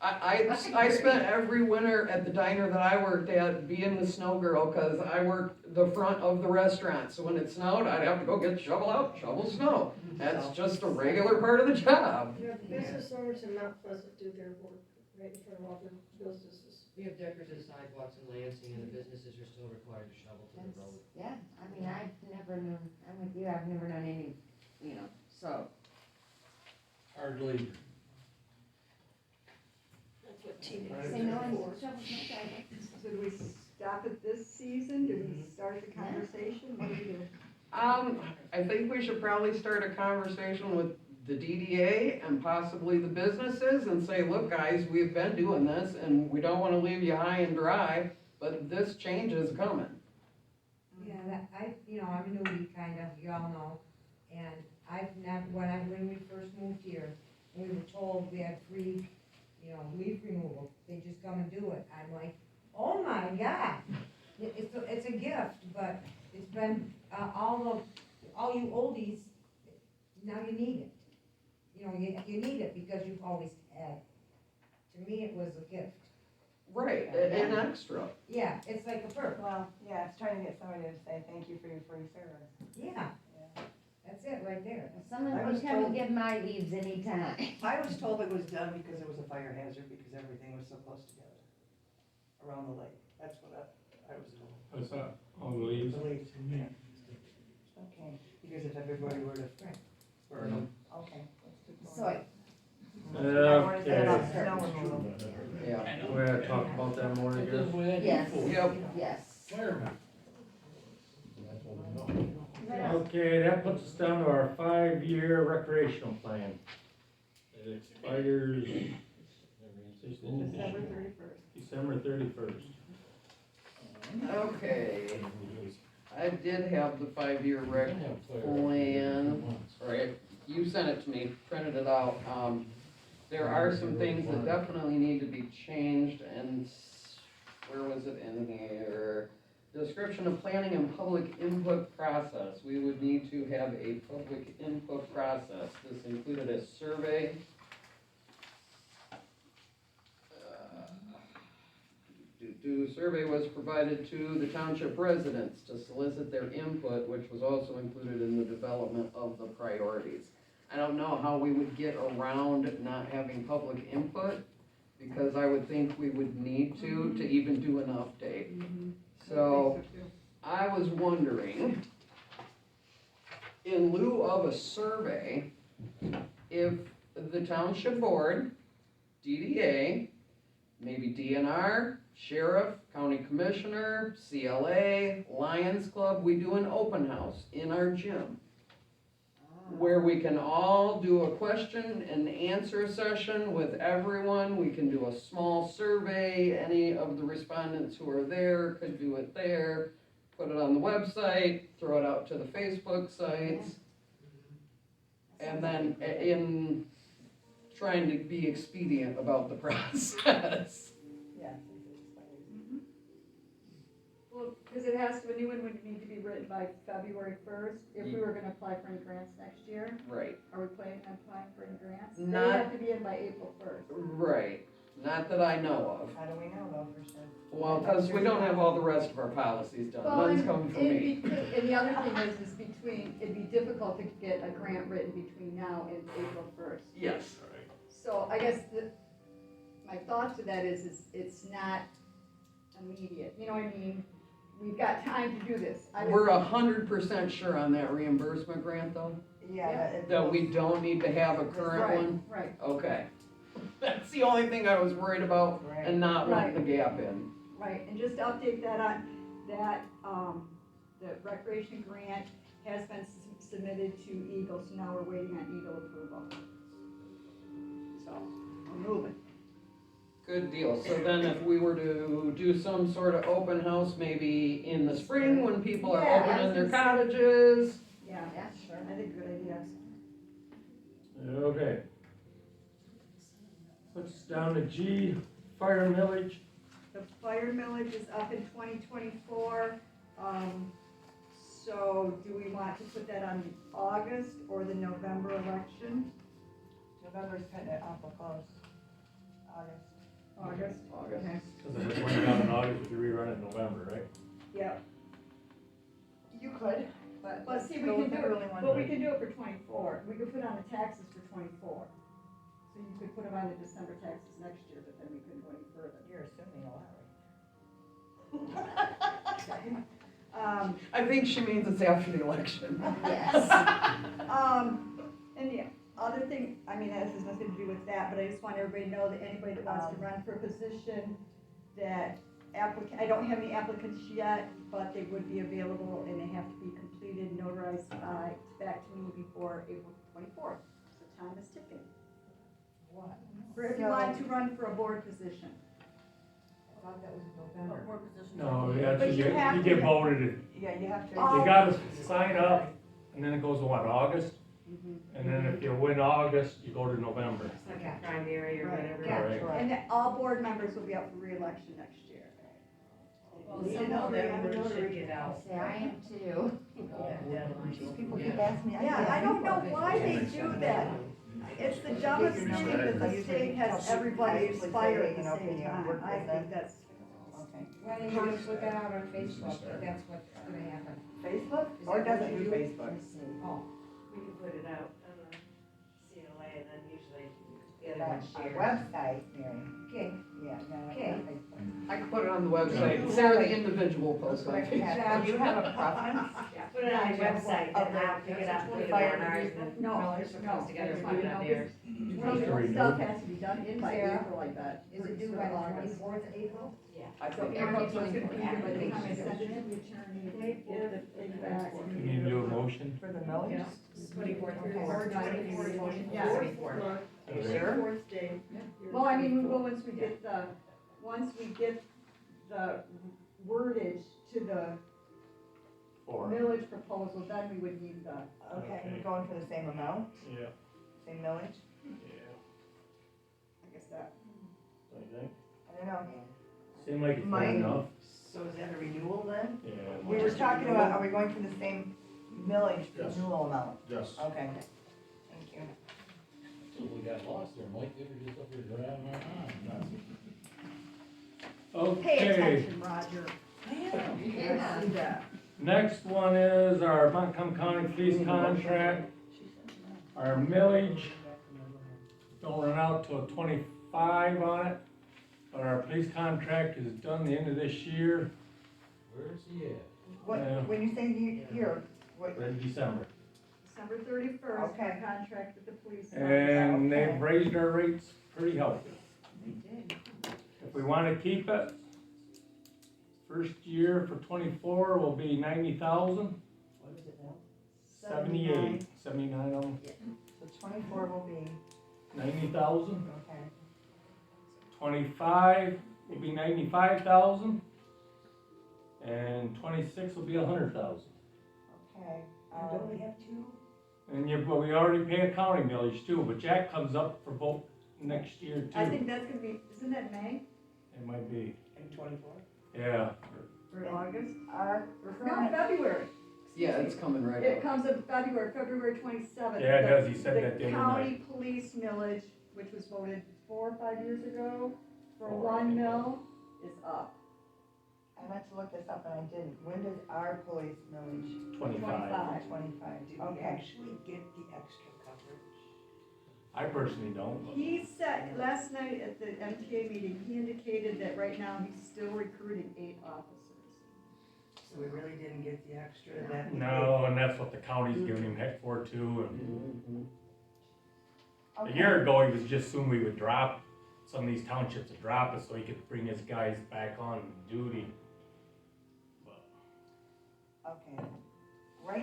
I spent every winter at the diner that I worked at being the snow girl, cause I worked the front of the restaurant, so when it snowed, I'd have to go get shovel out, shovel snow. That's just a regular part of the job. You know, business owners in Mount Pleasant do their work right in front of all their businesses. We have decorative sidewalks in Lansing, and the businesses are still required to shovel to the road. Yeah, I mean, I've never known, I'm with you, I've never known any, you know, so. Hard labor. That's what teenagers Say no are one for. shovels my sidewalks. So do we stop it this season, do we start the conversation, what do we do? I think we should probably start a conversation with the DDA and possibly the businesses and say, look, guys, we've been doing this and we don't wanna leave you high and dry, but this change is coming. Yeah, I'm a newbie kinda, y'all know, and when we first moved here, we were told we had free, leaf removal, they just come and do it, I'm like, oh my God! It's a gift, but it's been, all you oldies, now you need it. You need it because you've always had it. To me, it was a gift. Right, an extra. Yeah, it's like a perk. Well, yeah, it's trying to get somebody to say thank you for your free service. Yeah, that's it right there. Someone I can was come and told- get my leaves anytime. I was told it was done because it was a fire hazard, because everything was so close together around the lake. That's what I was told. What's that, on the leaves? The leaves, yeah. Okay, because if everybody were to burn them. Okay, let's keep going. Soy. Okay, Snow removal. Yeah. we're gonna talk about that more, I guess. Yes. Yep. Yes. Fireman. Okay, that puts us down to our 5-year recreational plan. It expires December 31st. December 31st. Okay, I did have the 5-year rec plan, right, you sent it to me, printed it out, there are some things that definitely need to be changed, and where was it in here? Description of planning and public input process, we would need to have a public input process, this included a survey. Survey was provided to the township residents to solicit their input, which was also included in the development of the priorities. I don't know how we would get around not having public input, because I would think we would need to even do an update. So, I was wondering, in lieu of a survey, if the township board, DDA, maybe DNR, sheriff, county commissioner, CLA, Lions Club, we do an open house in our gym, where we can all do a question and answer session with everyone. We can do a small survey, any of the respondents who are there could do it there, put it on the website, throw it out to the Facebook sites. And then in trying to be expedient about the process. Yeah. Well, because it has to, a new one would need to be written by February 1st, if we were gonna apply for any grants next year. Right. Are we planning on applying for any grants? They Not- have to be in by April 1st. Right, not that I know of. How do we know though for sure? Well, because we don't have all the rest of our policies done, none's coming from me. And the other thing is it'd be difficult to get a grant written between now and April 1st. Yes. So I guess my thought to that is it's not immediate, you know what I mean? We've got time to do this. We're 100% sure on that reimbursement grant though? Yeah. That we don't need to have a current one? Right, Okay. That's the only thing I was worried about and not wanting the gap in. right, and just to update that on, that, the recreation grant has been submitted to Eagle, so now we're waiting on Eagle approval. So, we're moving. Good deal. So then if we were to do some sort of open house, maybe in the spring when people are Yeah, opening their that's- cottages. Yeah, Yeah, sure. I think good idea. Okay. Switch down to G, fire millage. The fire millage is up in 2024. So do we want to put that on the August or the November election? November's kind of awful close. August. August? Okay. Cause if it went down in August, we rerun it in November, right? Yep. You could, but. But see, we go can with do the early one. it, but we can do it for 24. We could put on the taxes for 24. So you could put them on the December taxes next year, but then we couldn't go any further. You're assuming a lot, right? I think she means it's after the election. Yes. And the other thing, I mean, this has nothing to do with that, but I just want everybody to know that anybody that wants to run for a position, that I don't have any applicants yet, but they would be available and they have to be completed, notarized back to me before April 24th. So time is ticking. What? For if you want to run for a board position. I thought that was November. No, But you have you to- get voted, Yeah, you have to. you gotta sign up, and then it goes to what, August? And then if you win August, you go to November. It's like a primary or Right. whatever. Yeah, Right. and then all board members will be up for re-election next year. Well, some of them should get out. Say, I am too. People keep asking me. Yeah, I don't know why they do that. It's the dumbest thing that the state has everybody expire at the same time. I think that's. Okay. Why don't you just put that out on Facebook, if that's what's gonna happen? Facebook? Is Or that does what it you do do? Facebook? Oh, We can put it out on the CLA and then usually the other Our one shares. website, Mary. okay, Yeah, no, Okay. not Facebook. I can put it on the website. Sarah, the individual post on Do you Facebook. have a preference? Put it on your website and Okay. I'll pick it up, put it Fire on ours. department? No, This one no. comes together, it's put it not, on no, theirs. Well, stuff has to be done in by Sarah, April, I bet. is it due by the 24th of April? Yeah. I So think April's gonna be here by the time I send it to the attorney, get the thing back. You need to do a motion? For the millage? 24th, Okay. or 24th, Yeah. 44th. Okay. Well, I mean, once we get the wordage to the Four. millage proposal, then we would need the, Okay, we're going for the same amount, Yeah, same millage? yeah. I guess that. What do you think? I don't know. Seemed like it's good Mine- enough. So is that a renewal then? Yeah. We were talking about, are we going for the same millage Yes. renewal amount? Yes. Okay, thank you. We got lost there, Mike, they were just up here grabbing our arms. Pay Okay, attention, Roger. Yeah. I see that. next one is our Montcalm County Police contract. Our millage, don't run out till 25 on it, but our police contract is done the end of this year, Where's he at? What, Yeah. when you say here, what, in December. December 31st, Okay. our contract with the police. And Okay. they've raised our rates pretty healthy. They did. If we wanna keep it, first year for 24 will be 90,000, What is it now? 79 of them, so 24 will be, 90,000. okay. 25 will be 95,000. And 26 will be 100,000. Okay. And don't we have two? And well, we already pay a county millage too, but Jack comes up for both next year too. I think that's gonna be, isn't that May It might be, And 24? yeah. or August? Our No, current, February. Yeah, it's coming right It up. comes in February 27th. Yeah, it does. He said that the The other county police millage, which was voted 4 or 5 years ago, for 4, I 1 think. mil, is up. I meant to look this up and I didn't. When does our police millage? 25. 25, Did we okay. actually get the extra coverage? I personally don't. But He said, last night at the MTA meeting, he indicated that right now he's still recruiting 8 officers. So we really didn't get the extra that we no, and that's what the county's giving him heck for too. And a Okay. year ago, he was just assumed we would drop, some of these townships would drop it so he could bring his guys back on duty. But Okay,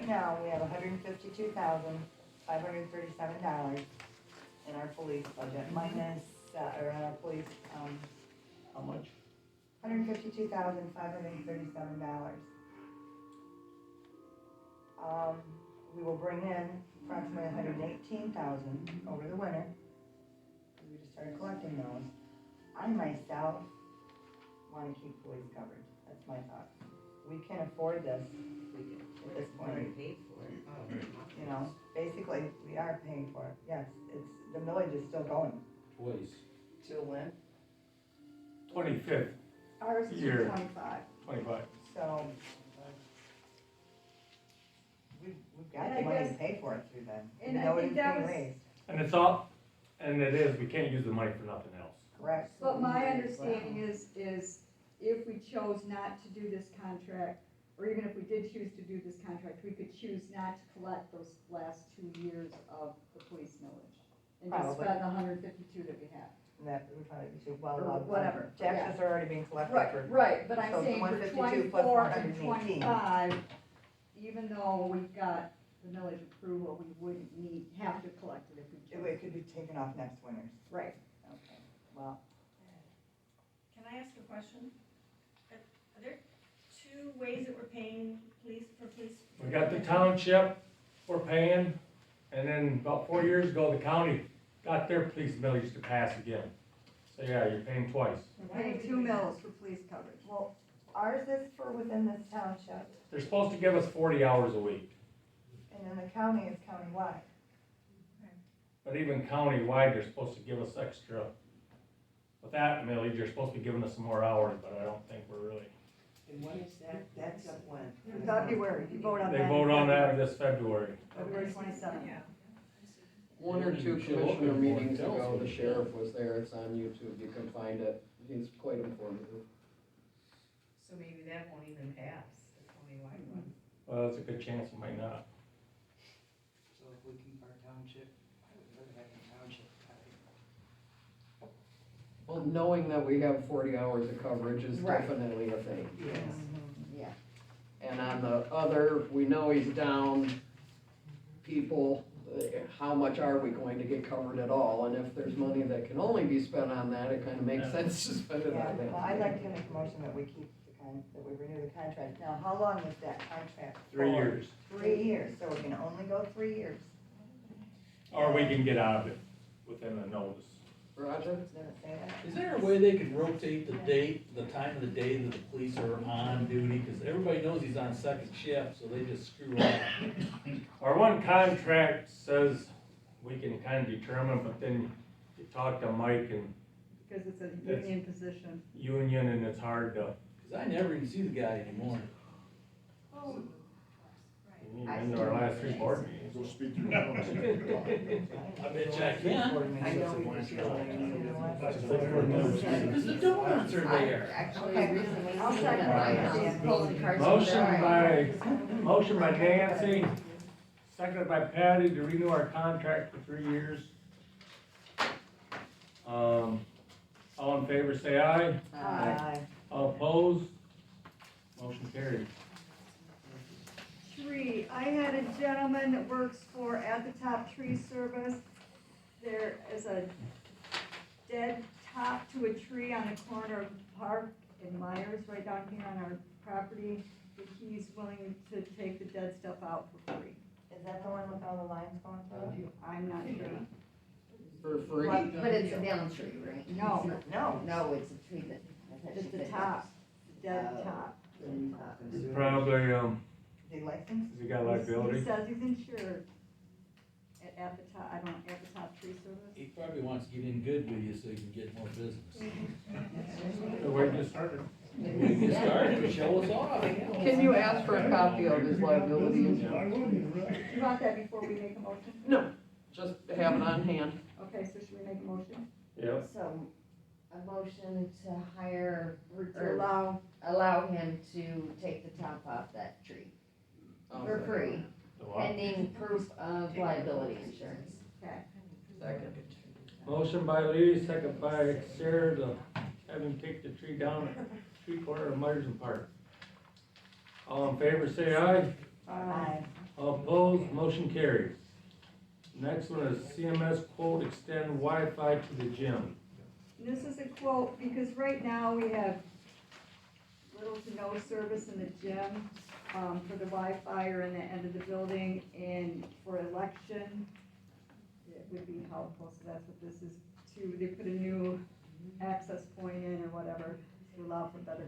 right now, we have $152,537 in our police budget, minus, or in our police, How much? $152,537. We will bring in approximately $118,000 over the winter, because we just started collecting those. I myself wanna keep police coverage, that's my thought. We can afford this at this point, paid for it. you know, basically, we are paying for it, yes, it's, the millage is still going. Twice. Till when? 25th, Ours is Year. 25. 25. So, we've got And the I money to guess- pay for it through them, and even I though it think is that being was- raised, And it's all, and it is, we can't use the money for nothing else. correct? But my understanding is if we chose not to do this contract, or even if we did choose to do this contract, we could choose not to collect those last 2 years of the police millage. And just Probably. spend the 152 that we have. And that would probably be too, well, Or whatever, taxes are already being collected Right, for. right, but so I'm the saying for 152 plus 24 and 118. 25, even though we've got the millage approval, we wouldn't have to collect it if we chose. It could be taken off next winter's. Right. Okay, well, Can I ask a question? Are there two ways that we're paying police? We got the township we're paying, and then about 4 years ago, the county got their police millage to pass again. So yeah, you're paying twice. We're paying 2 mills for police coverage. well, ours is for within this township, They're supposed to give us 40 hours a week, and then the county is countywide. but even countywide, they're supposed to give us extra. With that millage, they're supposed to be giving us some more hours, but I don't think we're really. And when is that? That's up when? February, you vote on that. They vote on that this February. February 27th. Yeah. One or two Show up commissioner and meetings tell us ago, what the you sheriff was there, it's on YouTube, you can find it, he's quite informative. So maybe that won't even pass, the countywide one. Well, there's a good chance it might not. So if we keep our township, I would rather have the township. Well, knowing that we have 40 hours of coverage is Right. definitely a thing. Yes. Yeah. And on the other, we know he's down people, how much are we going to get covered at all? And if there's money that can only be spent on that, it kind of makes sense to spend it Yeah, on that. well, I'd like to make a motion that we keep that we renew the contract. Now, how long is that contract for? 3 years. 3 years, so we can only go 3 years. Or we can get out of it within a notice. Roger? Does it say that? Is there a way they could rotate the date, the time of the day that the police are on duty? Because everybody knows he's on second shift, so they just screw up. Our one contract says we can kind of determine, but then you talk to Mike and Because it's a That's- union position. union, and it's hard to, Because I never even see the guy anymore. Oh, he's been to our last 3 board meetings. Go speak through the house. I bet you I can. I know we feel like, you know what? Because the donuts are there. Actually, Okay. recently I'll seen second at my that. house, pulling carts. Motion by Nancy, seconded by Patty to renew our contract for 3 years. All in favor, say aye. Aye. All opposed? Motion carried. 3, I had a gentleman that works for At the Top Tree Service. There is a dead top to a tree on the corner of Park and Myers, right down here on our property, that he's willing to take the dead stuff out for free. Is that the one with all the lines going through it? I'm not sure. For free? But it's a down tree, right? No, No. No, it's a tree that. I thought it's she the said top, the dead Oh. top. Probably, The license? has he got He liability? says he's insured at the top, I don't know, At the Top Tree Service. He probably wants to get in good with you so he can get more business. The way you started. We can start and show us off. Can you ask for a copy of his liability insurance? You want that before we make a motion? No, just have it on hand. Okay, so should we make a motion? Yep. So, a motion to hire, Or to or allow, him to take the top off that tree Um, for free, The what? pending proof of liability insurance. okay. Second. Motion by Lee, second by Sarah to have him take the tree down at 3/4 of Myers and Park. All in favor, say aye. Aye. All opposed, motion carries. Next one is CMS quote extend Wi-Fi to the gym. This is a quote, because right now we have little to no service in the gym, for the Wi-Fi or in the end of the building, and for election, it would be helpful, so that's what this is to, they put a new access point in or whatever to allow for better,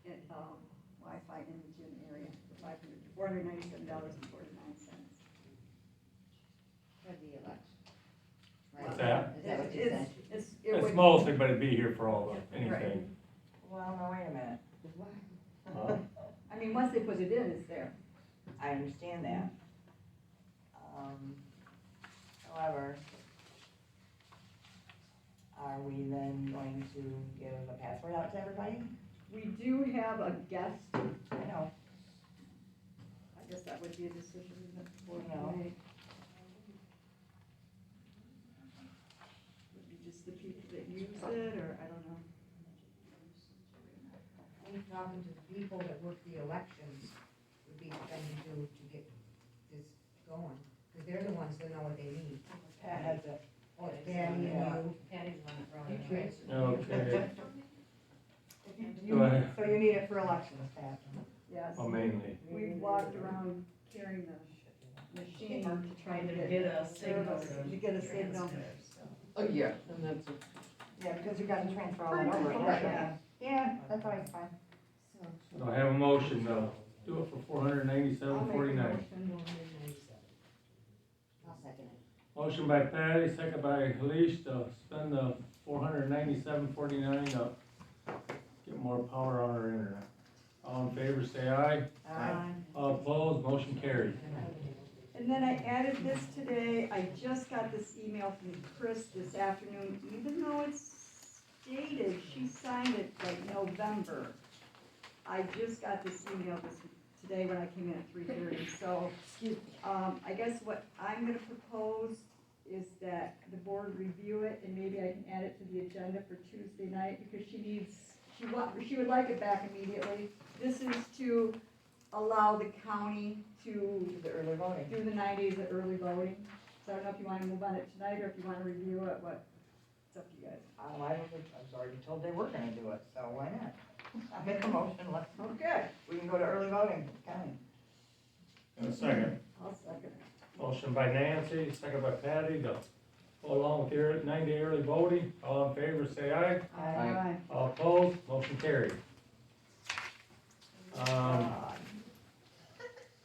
Wi-Fi in the gym area for $497.49. For the election. What's that? Is that what you said? It It's would, mostly, but it'd be here for all of anything. Well, no, wait a minute. I mean, once they put it in, it's there. I understand that. However, are we then going to give a password out to everybody? We do have a guest, I know. I guess that would be a decision that the board No. would make. Would be just the people that use it, or I don't know. I think talking to the people that work the elections would be the thing to do to get this going, because they're the ones that know what they need. Pat has it. Oh, it's Patty and you. Patty's one that brought You it. Okay, You- Go ahead. So you need it for elections, Pat? Yes. oh, mainly. We walked around carrying the machine to try to get a signal. service, to get a signal. Oh, yeah, and that's, Yeah, because you got to transfer all that over. Yeah. Yeah, that's always fine. So I have a motion, do it for $497.49. I'll second it. Motion by Patty, second by Halish to spend the $497.49 to get more power on our internet. All in favor, say aye. All opposed, motion carried. And then I added this today, I just got this email from Chris this afternoon, even though it's dated, she signed it like November. I just got this email today when I came in at 3:30, so, I guess what I'm gonna propose is that the board review it, and maybe I can add it to the agenda for Tuesday night, because she would like it back immediately. This is to allow the county to Do the early voting. do the 9 days of early voting. So I don't know if you wanna move on it tonight, or if you wanna review it, it's up to you guys. I was already told they were gonna do it, so why not? I make a motion, let's, Okay. we can go to early voting, county. And a second. I'll second it. Motion by Nancy, second by Patty to go along with your 9-day early voting. All in favor, say aye. Aye. All opposed, motion carried.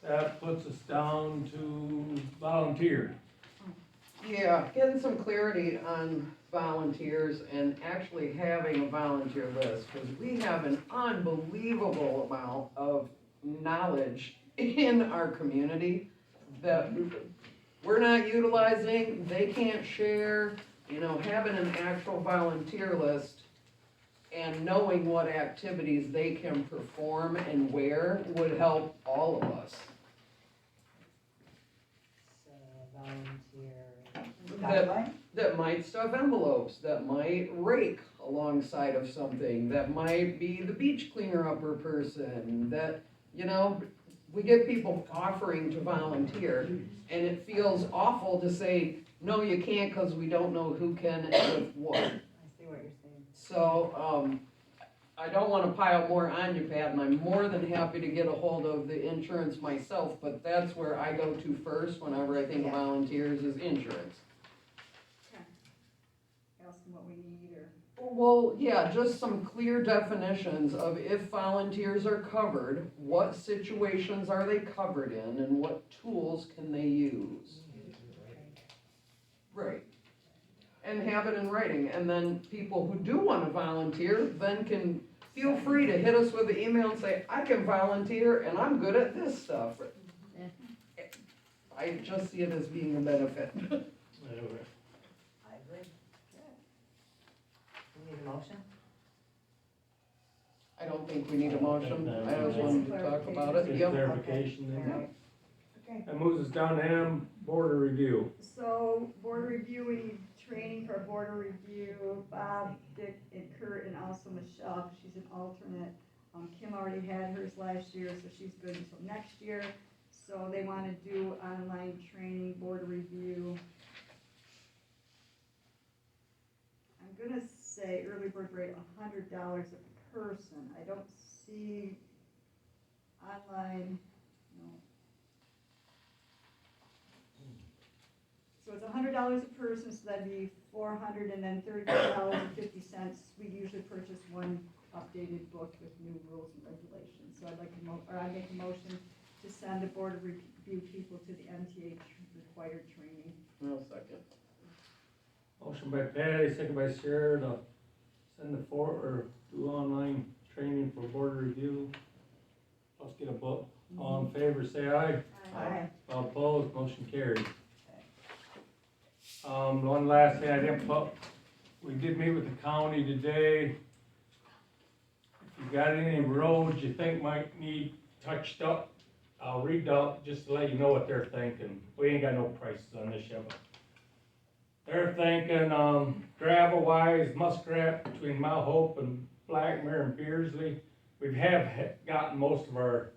That puts us down to volunteer. yeah, getting some clarity on volunteers and actually having a volunteer list, because we have an unbelievable amount of knowledge in our community that we're not utilizing, they can't share, having an actual volunteer list and knowing what activities they can perform and where would help all of us. So volunteer. That might stuff envelopes, that might rake alongside of something, that might be the beach cleaner upper person, that, we get people offering to volunteer, and it feels awful to say, no, you can't, because we don't know who can and with what. I see what you're saying. So, I don't wanna pile more on you, Pat, and I'm more than happy to get a hold of the insurance myself, but that's where I go to first whenever I think of volunteers is insurance. Ask them what we need, or. Well, yeah, just some clear definitions of if volunteers are covered, what situations are they covered in, and what tools can they use? Right. And have it in writing, and then people who do wanna volunteer then can feel free to hit us with an email and say, I can volunteer and I'm good at this stuff. I just see it as being a benefit. I agree. You need a motion? I don't think we need a motion, I just wanted to talk about it, Get yep. clarification All then. right. Okay. That moves us down to M, border review. So, board review, we need training for border review, Bob, Dick, and Kurt, and also Michelle, 'cause she's an alternate. Kim already had hers last year, so she's good until next year. So they wanna do online training, board review. I'm gonna say early bird rate $100 a person. I don't see online, no. So it's $100 a person, so that'd be $400 and then $32.50. We usually purchase one updated book with new rules and regulations. So I'd like to I make a motion to send a board of review people to the MTA required training. No second. Motion by Patty, second by Sarah to send or do online training for board review. Let's get a book. All in favor, say aye. Aye. All opposed, motion carried. One last thing I didn't put, we did meet with the county today. If you got any roads you think might need touched up, I'll read out just to let you know what they're thinking. We ain't got no prices on this yet, but they're thinking, gravel wise, Muskrat between Mount Hope and Blackmere and Beardsley. We have gotten most of our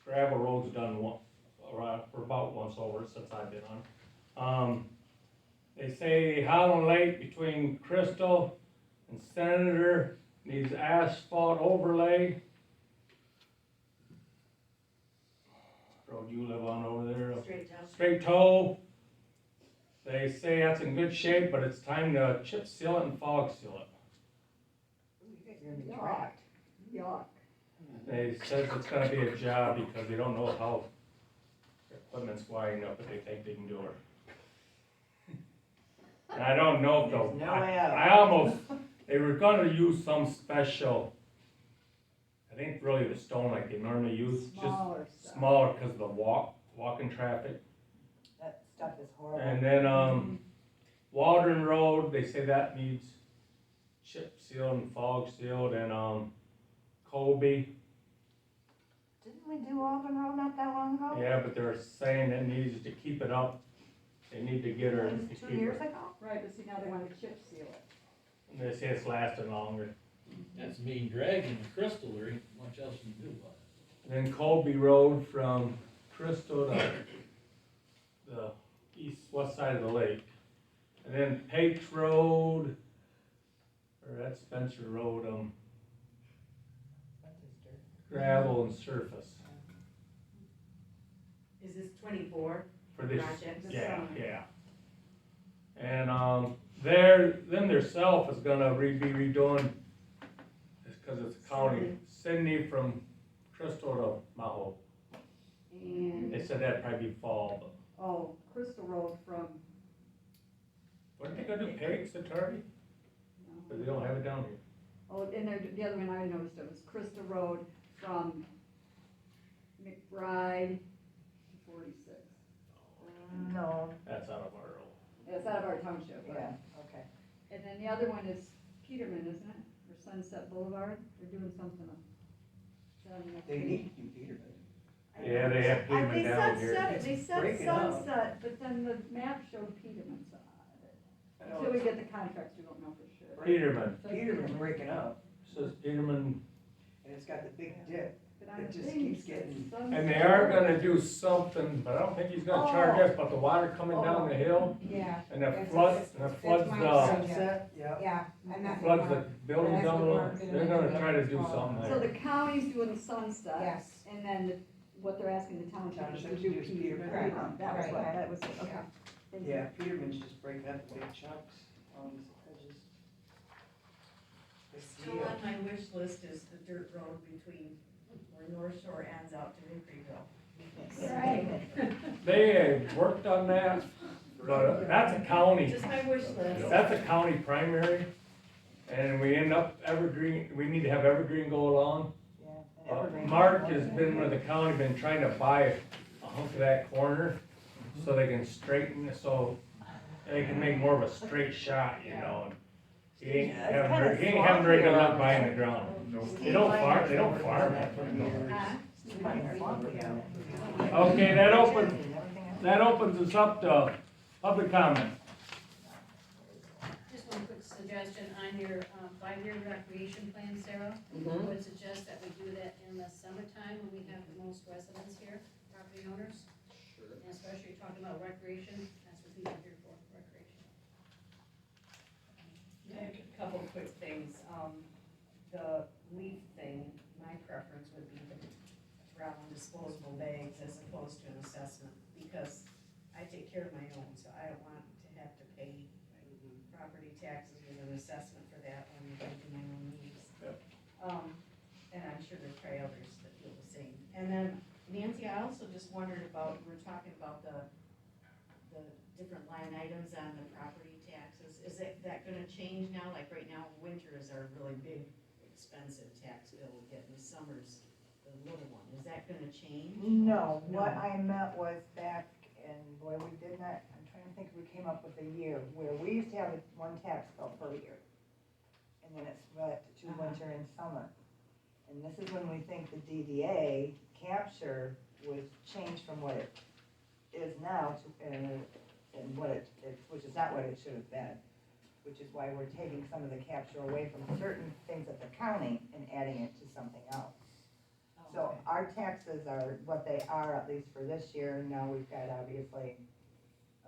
gravel roads done for about once over since I've been on. They say Holland Lake between Crystal and Senator needs asphalt overlay. Road you live on over there. Straight toe. They say that's in good shape, but it's time to chip seal it and fog seal it. You're gonna be trapped. Yuck. They said it's gonna be a job because they don't know how their equipment's wide enough, but they think they can do it. And I don't know if they'll, There's no way out. I almost, they were gonna use some special, I think really the stone like they normally use, Smaller just stuff. smaller because of the walking traffic. That stuff is horrible. And then, Waldron Road, they say that needs chip sealed and fog sealed, and, Colby. Didn't we do Alden Road not that long ago? Yeah, but they're saying it needs to keep it up. They need to get her to It was keep 2 years it. ago? Right, but see, now they want to chip seal it. And they say it's lasting longer. That's mean dragging the crystal, there ain't much else you can do about it. And then Colby Road from Crystal to the west side of the lake. And then Pates Road, or that's Spencer Road, gravel and surface. Is this 24 For this, projects? yeah, yeah. And, their self is gonna be redoing, it's cause it's county, Sydney from Crystal to Maho. And, They said that'd probably be fall, but, oh, Crystal Road from, weren't they gonna do Pates at Tardy? But they don't have it down here. oh, and the other one I noticed it was Crystal Road from McBride to 46. No, That's out of our road. It's out of our township, but. yeah, okay. And then the other one is Peterman, isn't it? Or Sunset Boulevard? They're doing something. They need to do Peterman. Yeah, they have Peterman down here. They said breaking up. Sunset, but then the map showed Peterman, so I know until we it's- get the contracts, we don't know for sure. Peterman, So Peterman's breaking up, says Peterman, and it's got the big dip. But I It just think keeps getting- Sunset and they are gonna do something, but I don't think he's gonna charge us, but the water coming down the hill, Yeah. and it That's- floods, that's the, my project. Sunset, yeah. Yeah, and that. floods the buildings That's down what below, we're gonna they're do. gonna try to do something So there. the county's doing Sunset. Yes. And then what they're asking the township is to Township do to do Peterman. Peterman. That was Right. what, that was, it. okay. Yeah. Thank you. Yeah, Peterman's just breaking up in big chunks on the edges. It's Still deal. on my wish list is the dirt road between where North Shore ends out to Hickoryville. Right. They worked on that, but that's a county, Just my wish list. that's a county primary, and we end up Evergreen, we need to have Evergreen go along. Yeah. and Evergreen- Mark has been with the county, been trying to buy a hunk of that corner, so they can straighten it, so they can make more of a straight shot, you know, and he ain't Yeah, it's having, kinda he ain't having very good luck sloppy buying the ground. They don't farm it. Okay, that opens us up to public comment. Just one quick suggestion on your 5-year recreation plan, Sarah. I would suggest that we do that in the summertime when we have the most residents here. property owners. Sure. And especially talking about recreation, that's what these are here for, recreation. A couple quick things, the leaf thing, my preference would be to throw in disposable bags as opposed to an assessment, because I take care of my own, so I don't want to have to pay property taxes with an assessment for that when I do my own leaves. Yep. And I'm sure there's probably others that feel the same. And then Nancy, I also just wondered about, we were talking about the different line items on the property taxes. Is that gonna change now? Like right now, winter is our really big, expensive tax bill we get, and summer's the little one. Is that gonna change? No, what I meant was back in, boy, we did not, I'm trying to think if we came up with a year, where we used to have one tax bill per year. And then it's split to winter and summer. And this is when we think the DDA capture was changed from what it is now to, and what which is not what it should have been. Which is why we're taking some of the capture away from certain things at the county and adding it to something else. So our taxes are what they are, at least for this year. Now we've got obviously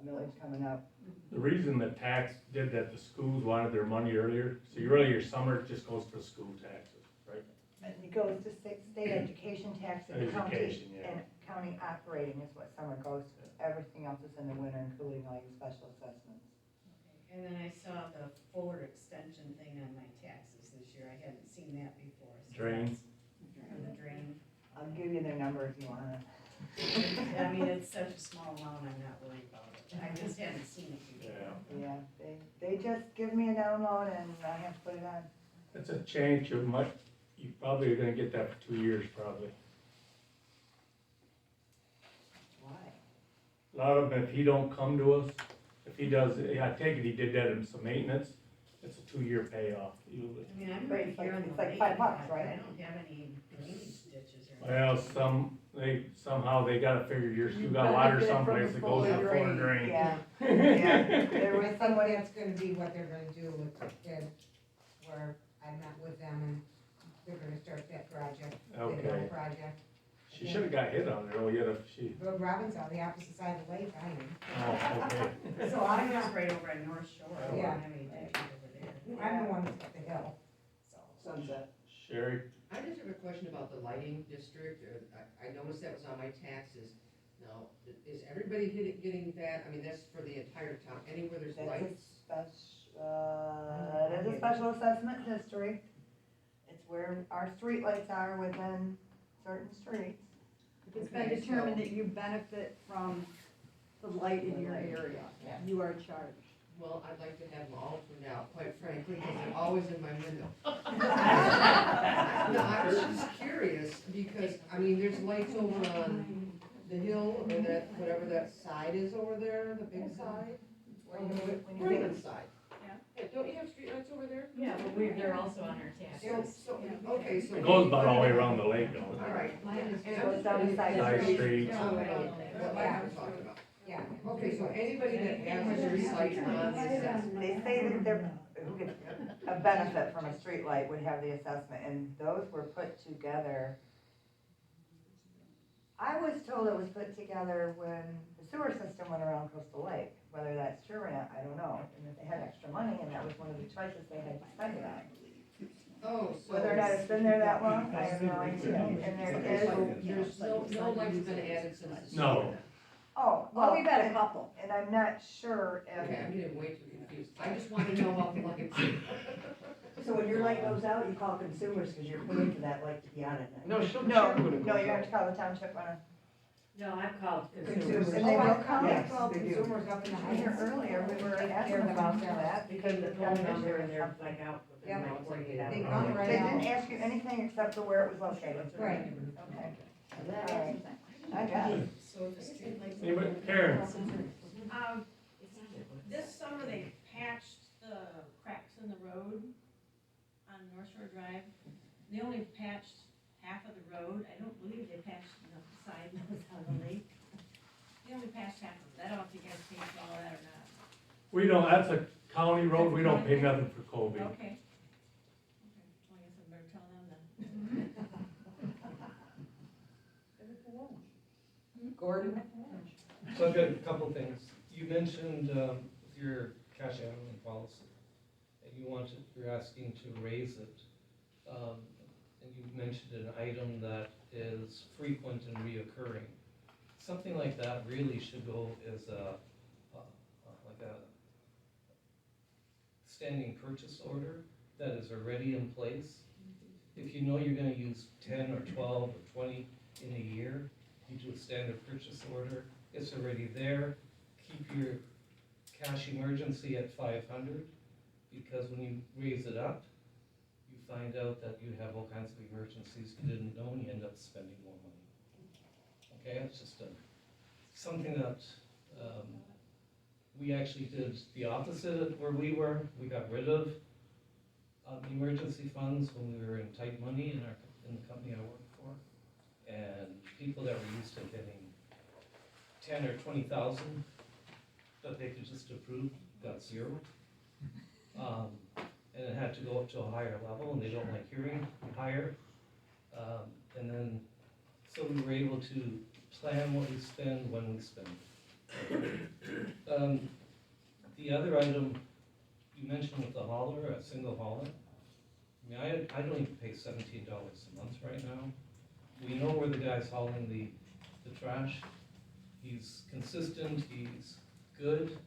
a millage coming up. The reason the tax did that, the schools wanted their money earlier, so your summer just goes for school taxes, right? And it goes to state education tax and county, Education, yeah. and county operating is what summer goes to. Everything else is in the winter, including all your special assessments. And then I saw the Fuller extension thing on my taxes this year. I hadn't seen that before. So Drain. For the drain. I'll give you their number if you want it. I mean, it's such a small amount, I'm not worried about it. I just hadn't seen it before. Yeah. Yeah, they just give me a download and I have to put it on. It's a change, you probably are gonna get that for 2 years, probably. Why? A lot of them, if he don't come to us, if he does, I take it he did that in some maintenance, it's a 2-year payoff. I mean, I'm But right it's here like- on the it's like lake, $5, but right? I don't have any drainage ditches or anything. Well, somehow they gotta figure you got water someplace that goes up for a drain. Yeah, yeah, there I was think someone, that's gonna be what they're gonna do with the kid, where I met with them and they're gonna start that project, the Okay. hill project. She should've got hit on there, oh, yeah, she, But Robin's on the opposite side of the lake, I am. oh, okay. So I'm just right over on North Shore, I don't Yeah. have any ditches over there. I'm the one that's got the hill, so. Sunset. Sherry? I just have a question about the lighting district. I noticed that was on my taxes. Now, is everybody getting that? I mean, that's for the entire town, anywhere there's lights? it is a special assessment district. It's where our streetlights are within certain streets. It's been determined that you benefit from the light in your area. Yeah. You are charged. Well, I'd like to have them all turned out, quite frankly, because they're always in my window. No, I was just curious, because, I mean, there's lights over on the hill, or that, whatever that side is over there, the big side. Raven side. Yeah. Don't you have streetlights over there? Yeah, but they're also on our taxes. Okay, so. It goes about all the way around the lake, though. All right. It goes down the side Side street. streets. What lights we're talking about. Yeah. Okay, so anybody that has a streetlight on the assessment. They say that they're, who get a benefit from a streetlight would have the assessment, and those were put together. I was told it was put together when the sewer system went around Coastal Lake. Whether that's true or not, I don't know. And if they had extra money, and that was one of the choices they had to spend it on. Oh, so. Whether or not it's been there that long, I have no idea. And there is, There's no lights been added since. No. oh, Well, well, we've had a couple. and I'm not sure Okay, I'm if, getting way too confused. I just want to know about the lights. So when your light goes out, you call consumers because you're paying for that light to be on at night. no, you have to call the township on No, I've called consumers. consumers. And they will come. Yes, Well, they do. consumers up in the I hear heights. earlier, we were asking Cared about about that Because because the the phone township number and or they're something. like out Yeah, within like 48 hours. they come right They out. didn't ask you anything except for where it was located. Right. Okay. All right. I got it. So if the streetlights. Anybody, Karen? This summer they patched the cracks in the road on North Shore Drive. They only patched half of the road. I don't believe they patched the side notes on the lake. They only patched half of it. I don't know if you guys paid for all that or not. We don't, that's a county road, we don't pay nothing for Colby. Okay. Okay, well, I guess I better tell them then. Gordon? So I've got a couple things. You mentioned your cash handling policy, and you're asking to raise it. And you mentioned an item that is frequent and reoccurring. Something like that really should go as like a standing purchase order that is already in place. If you know you're gonna use 10 or 12 or 20 in a year, you do a standard purchase order, it's already there. Keep your cash emergency at 500, because when you raise it up, you find out that you have all kinds of emergencies you didn't know, and you end up spending more money. Okay, it's just something that we actually did the opposite of where we were. We got rid of emergency funds when we were in tight money in the company I worked for, and people that were used to getting 10 or 20,000 that they could just approve got 0. And it had to go up to a higher level, and they don't like hearing higher. And then, so we were able to plan what we spend when we spend it. The other item you mentioned with the hauler, a single hauler. I mean, I don't even pay $17 a month right now. We know where the guy's hauling the trash. He's consistent, he's good.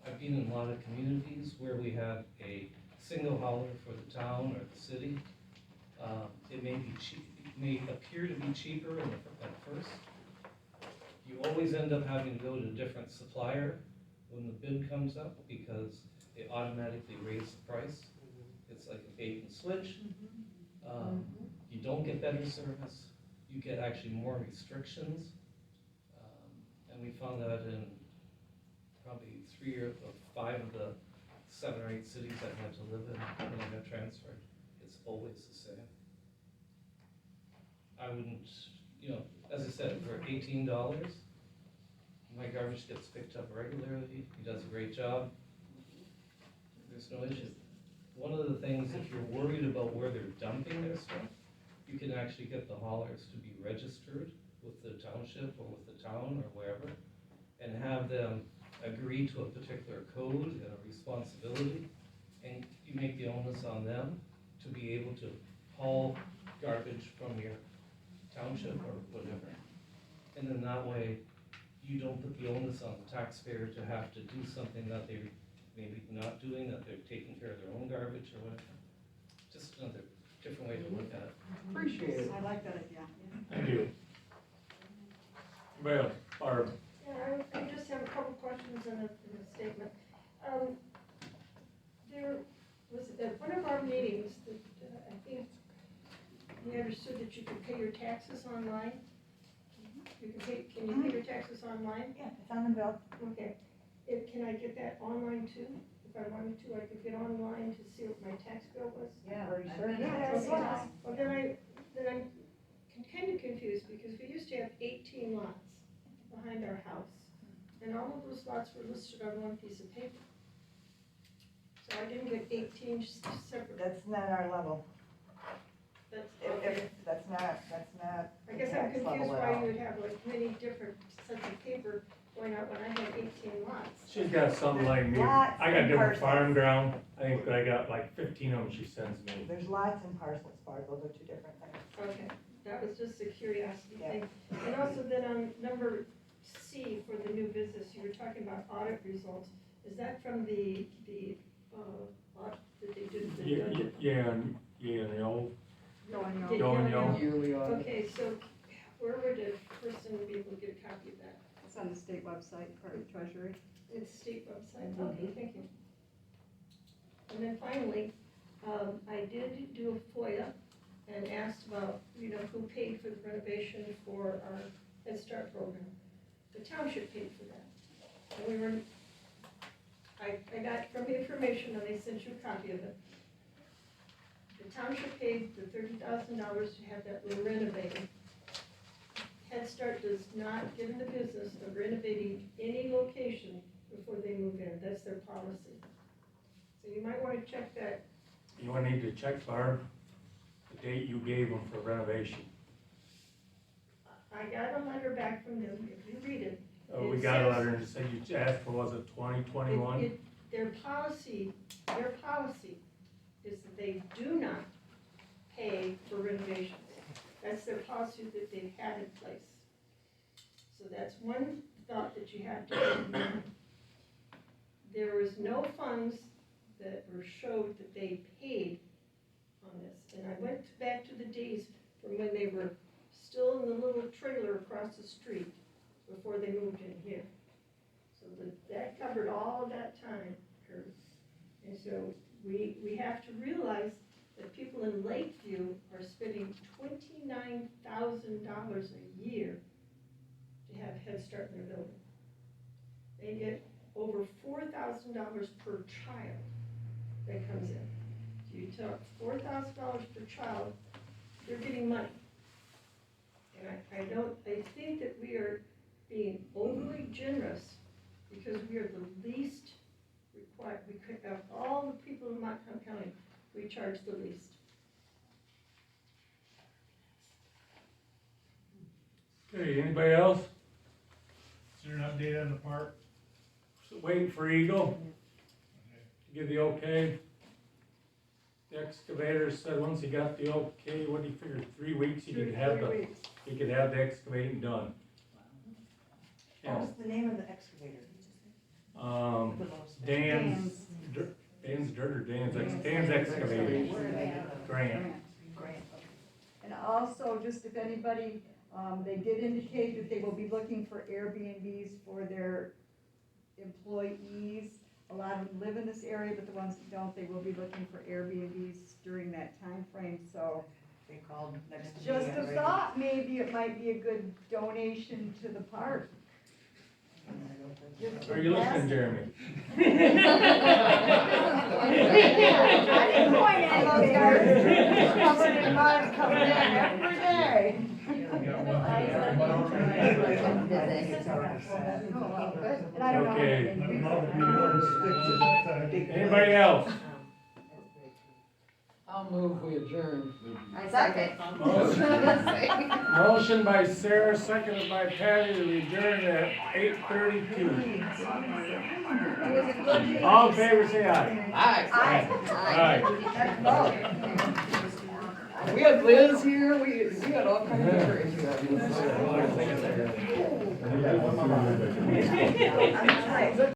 I've been in a lot of communities where we have a single hauler for the town or the city. It may be cheap, it may appear to be cheaper at first. You always end up having to go to a different supplier when the bid comes up, because they automatically raise the price. It's like a bait and switch. You don't get better service, you get actually more restrictions. And we found that in probably 3 or 5 of the 7 or 8 cities I had to live in when I got transferred. It's always the same. I wouldn't, as I said, for $18, my garbage gets picked up regularly. He does a great job. There's no issue. One of the things, if you're worried about where they're dumping their stuff, you can actually get the haulers to be registered with the township or with the town or wherever, and have them agree to a particular code and a responsibility, and you make the onus on them to be able to haul garbage from your township or whatever. And then that way, you don't put the onus on the taxpayer to have to do something that they're maybe not doing, that they're taking care of their own garbage or whatever. Just another different way to look at it. Appreciate it. I like that idea. Thank you. Well, Barb. Yeah, I just have a couple questions in a statement. There was, at one of our meetings, that I think we understood that you could pay your taxes online. Can you pay your taxes online? Yeah, it's on the bill. Okay. Can I get that online too? If I wanted to, I could get online to see what my tax bill was? Yeah. Okay. Well, then I'm kind of confused, because we used to have 18 lots behind our house, and all of those lots were listed on one piece of paper. So I didn't get 18 separate. That's not our level. That's, That's not I guess I'm confused why you would have like many different sets of paper going out when I had 18 lots. She's got something like me. Lots I got and different parcels. farm ground. I think I got like 15 of them she sends me. There's lots and parcels, Barb, those are two different things. Okay, that was just a curiosity Yeah. thing. And also then on number C for the new business, you were talking about audit results. Is that from the audit that they did? The old. Okay, so where would a person be able to get a copy of that? It's on the state website, part of Treasury. It's state website, okay, thank you. And then finally, I did do a FOIA and asked about, who paid for the renovation for our Head Start program. The township paid for that. And I got from the information, and they sent you a copy of it. The township paid the $30,000 to have that room renovated. Head Start does not get in the business of renovating any location before they move in. That's their policy. So you might want to check that. You want to need to check, Barb, the date you gave them for renovation. I I got a letter back from them, if you read it. We It got a says- letter and said you asked for, was it 2021? Their policy is that they do not pay for renovations. That's their policy that they've had in place. So that's one thought that you have to keep in mind. There was no funds that were showed that they paid on this. And I went back to the days from when they were still in the little trailer across the street before they moved in here. So that covered all of that time, Kurt. And so we have to realize that people in Lakeview are spending $29,000 a year to have Head Start in their building. They get over $4,000 per child that comes in. So you talk $4,000 per child, you're getting money. And I think that we are being overly generous because we are the least required. We could have all the people in Montcalm County, we charge the least. Okay, anybody else? Is there an update on the park? Waiting for Eagle to give the okay. The excavator said once he got the okay, what do you figure, 3 weeks, he could have the excavating done. What was the name of the excavator? Dan's Dirt or Dan's Excavating. Grant. And also, just if anybody, they did indicate that they will be looking for Airbnbs for their employees. A lot of them live in this area, but the ones that don't, they will be looking for Airbnbs during that time frame. So They called next to me. just a already. thought, maybe it might be a good donation to the park. Are you listening, Jeremy? I didn't point at those guys. Covered in mud, coming in every day. And I don't know. Okay. Anybody else? I'll move, we adjourn. I second. Motion by Sarah, seconded by Patty to adjourn at 8:32. All in favor, say aye. Aye. Aye. We had Liz here, we had all kinds of crazy. Aye.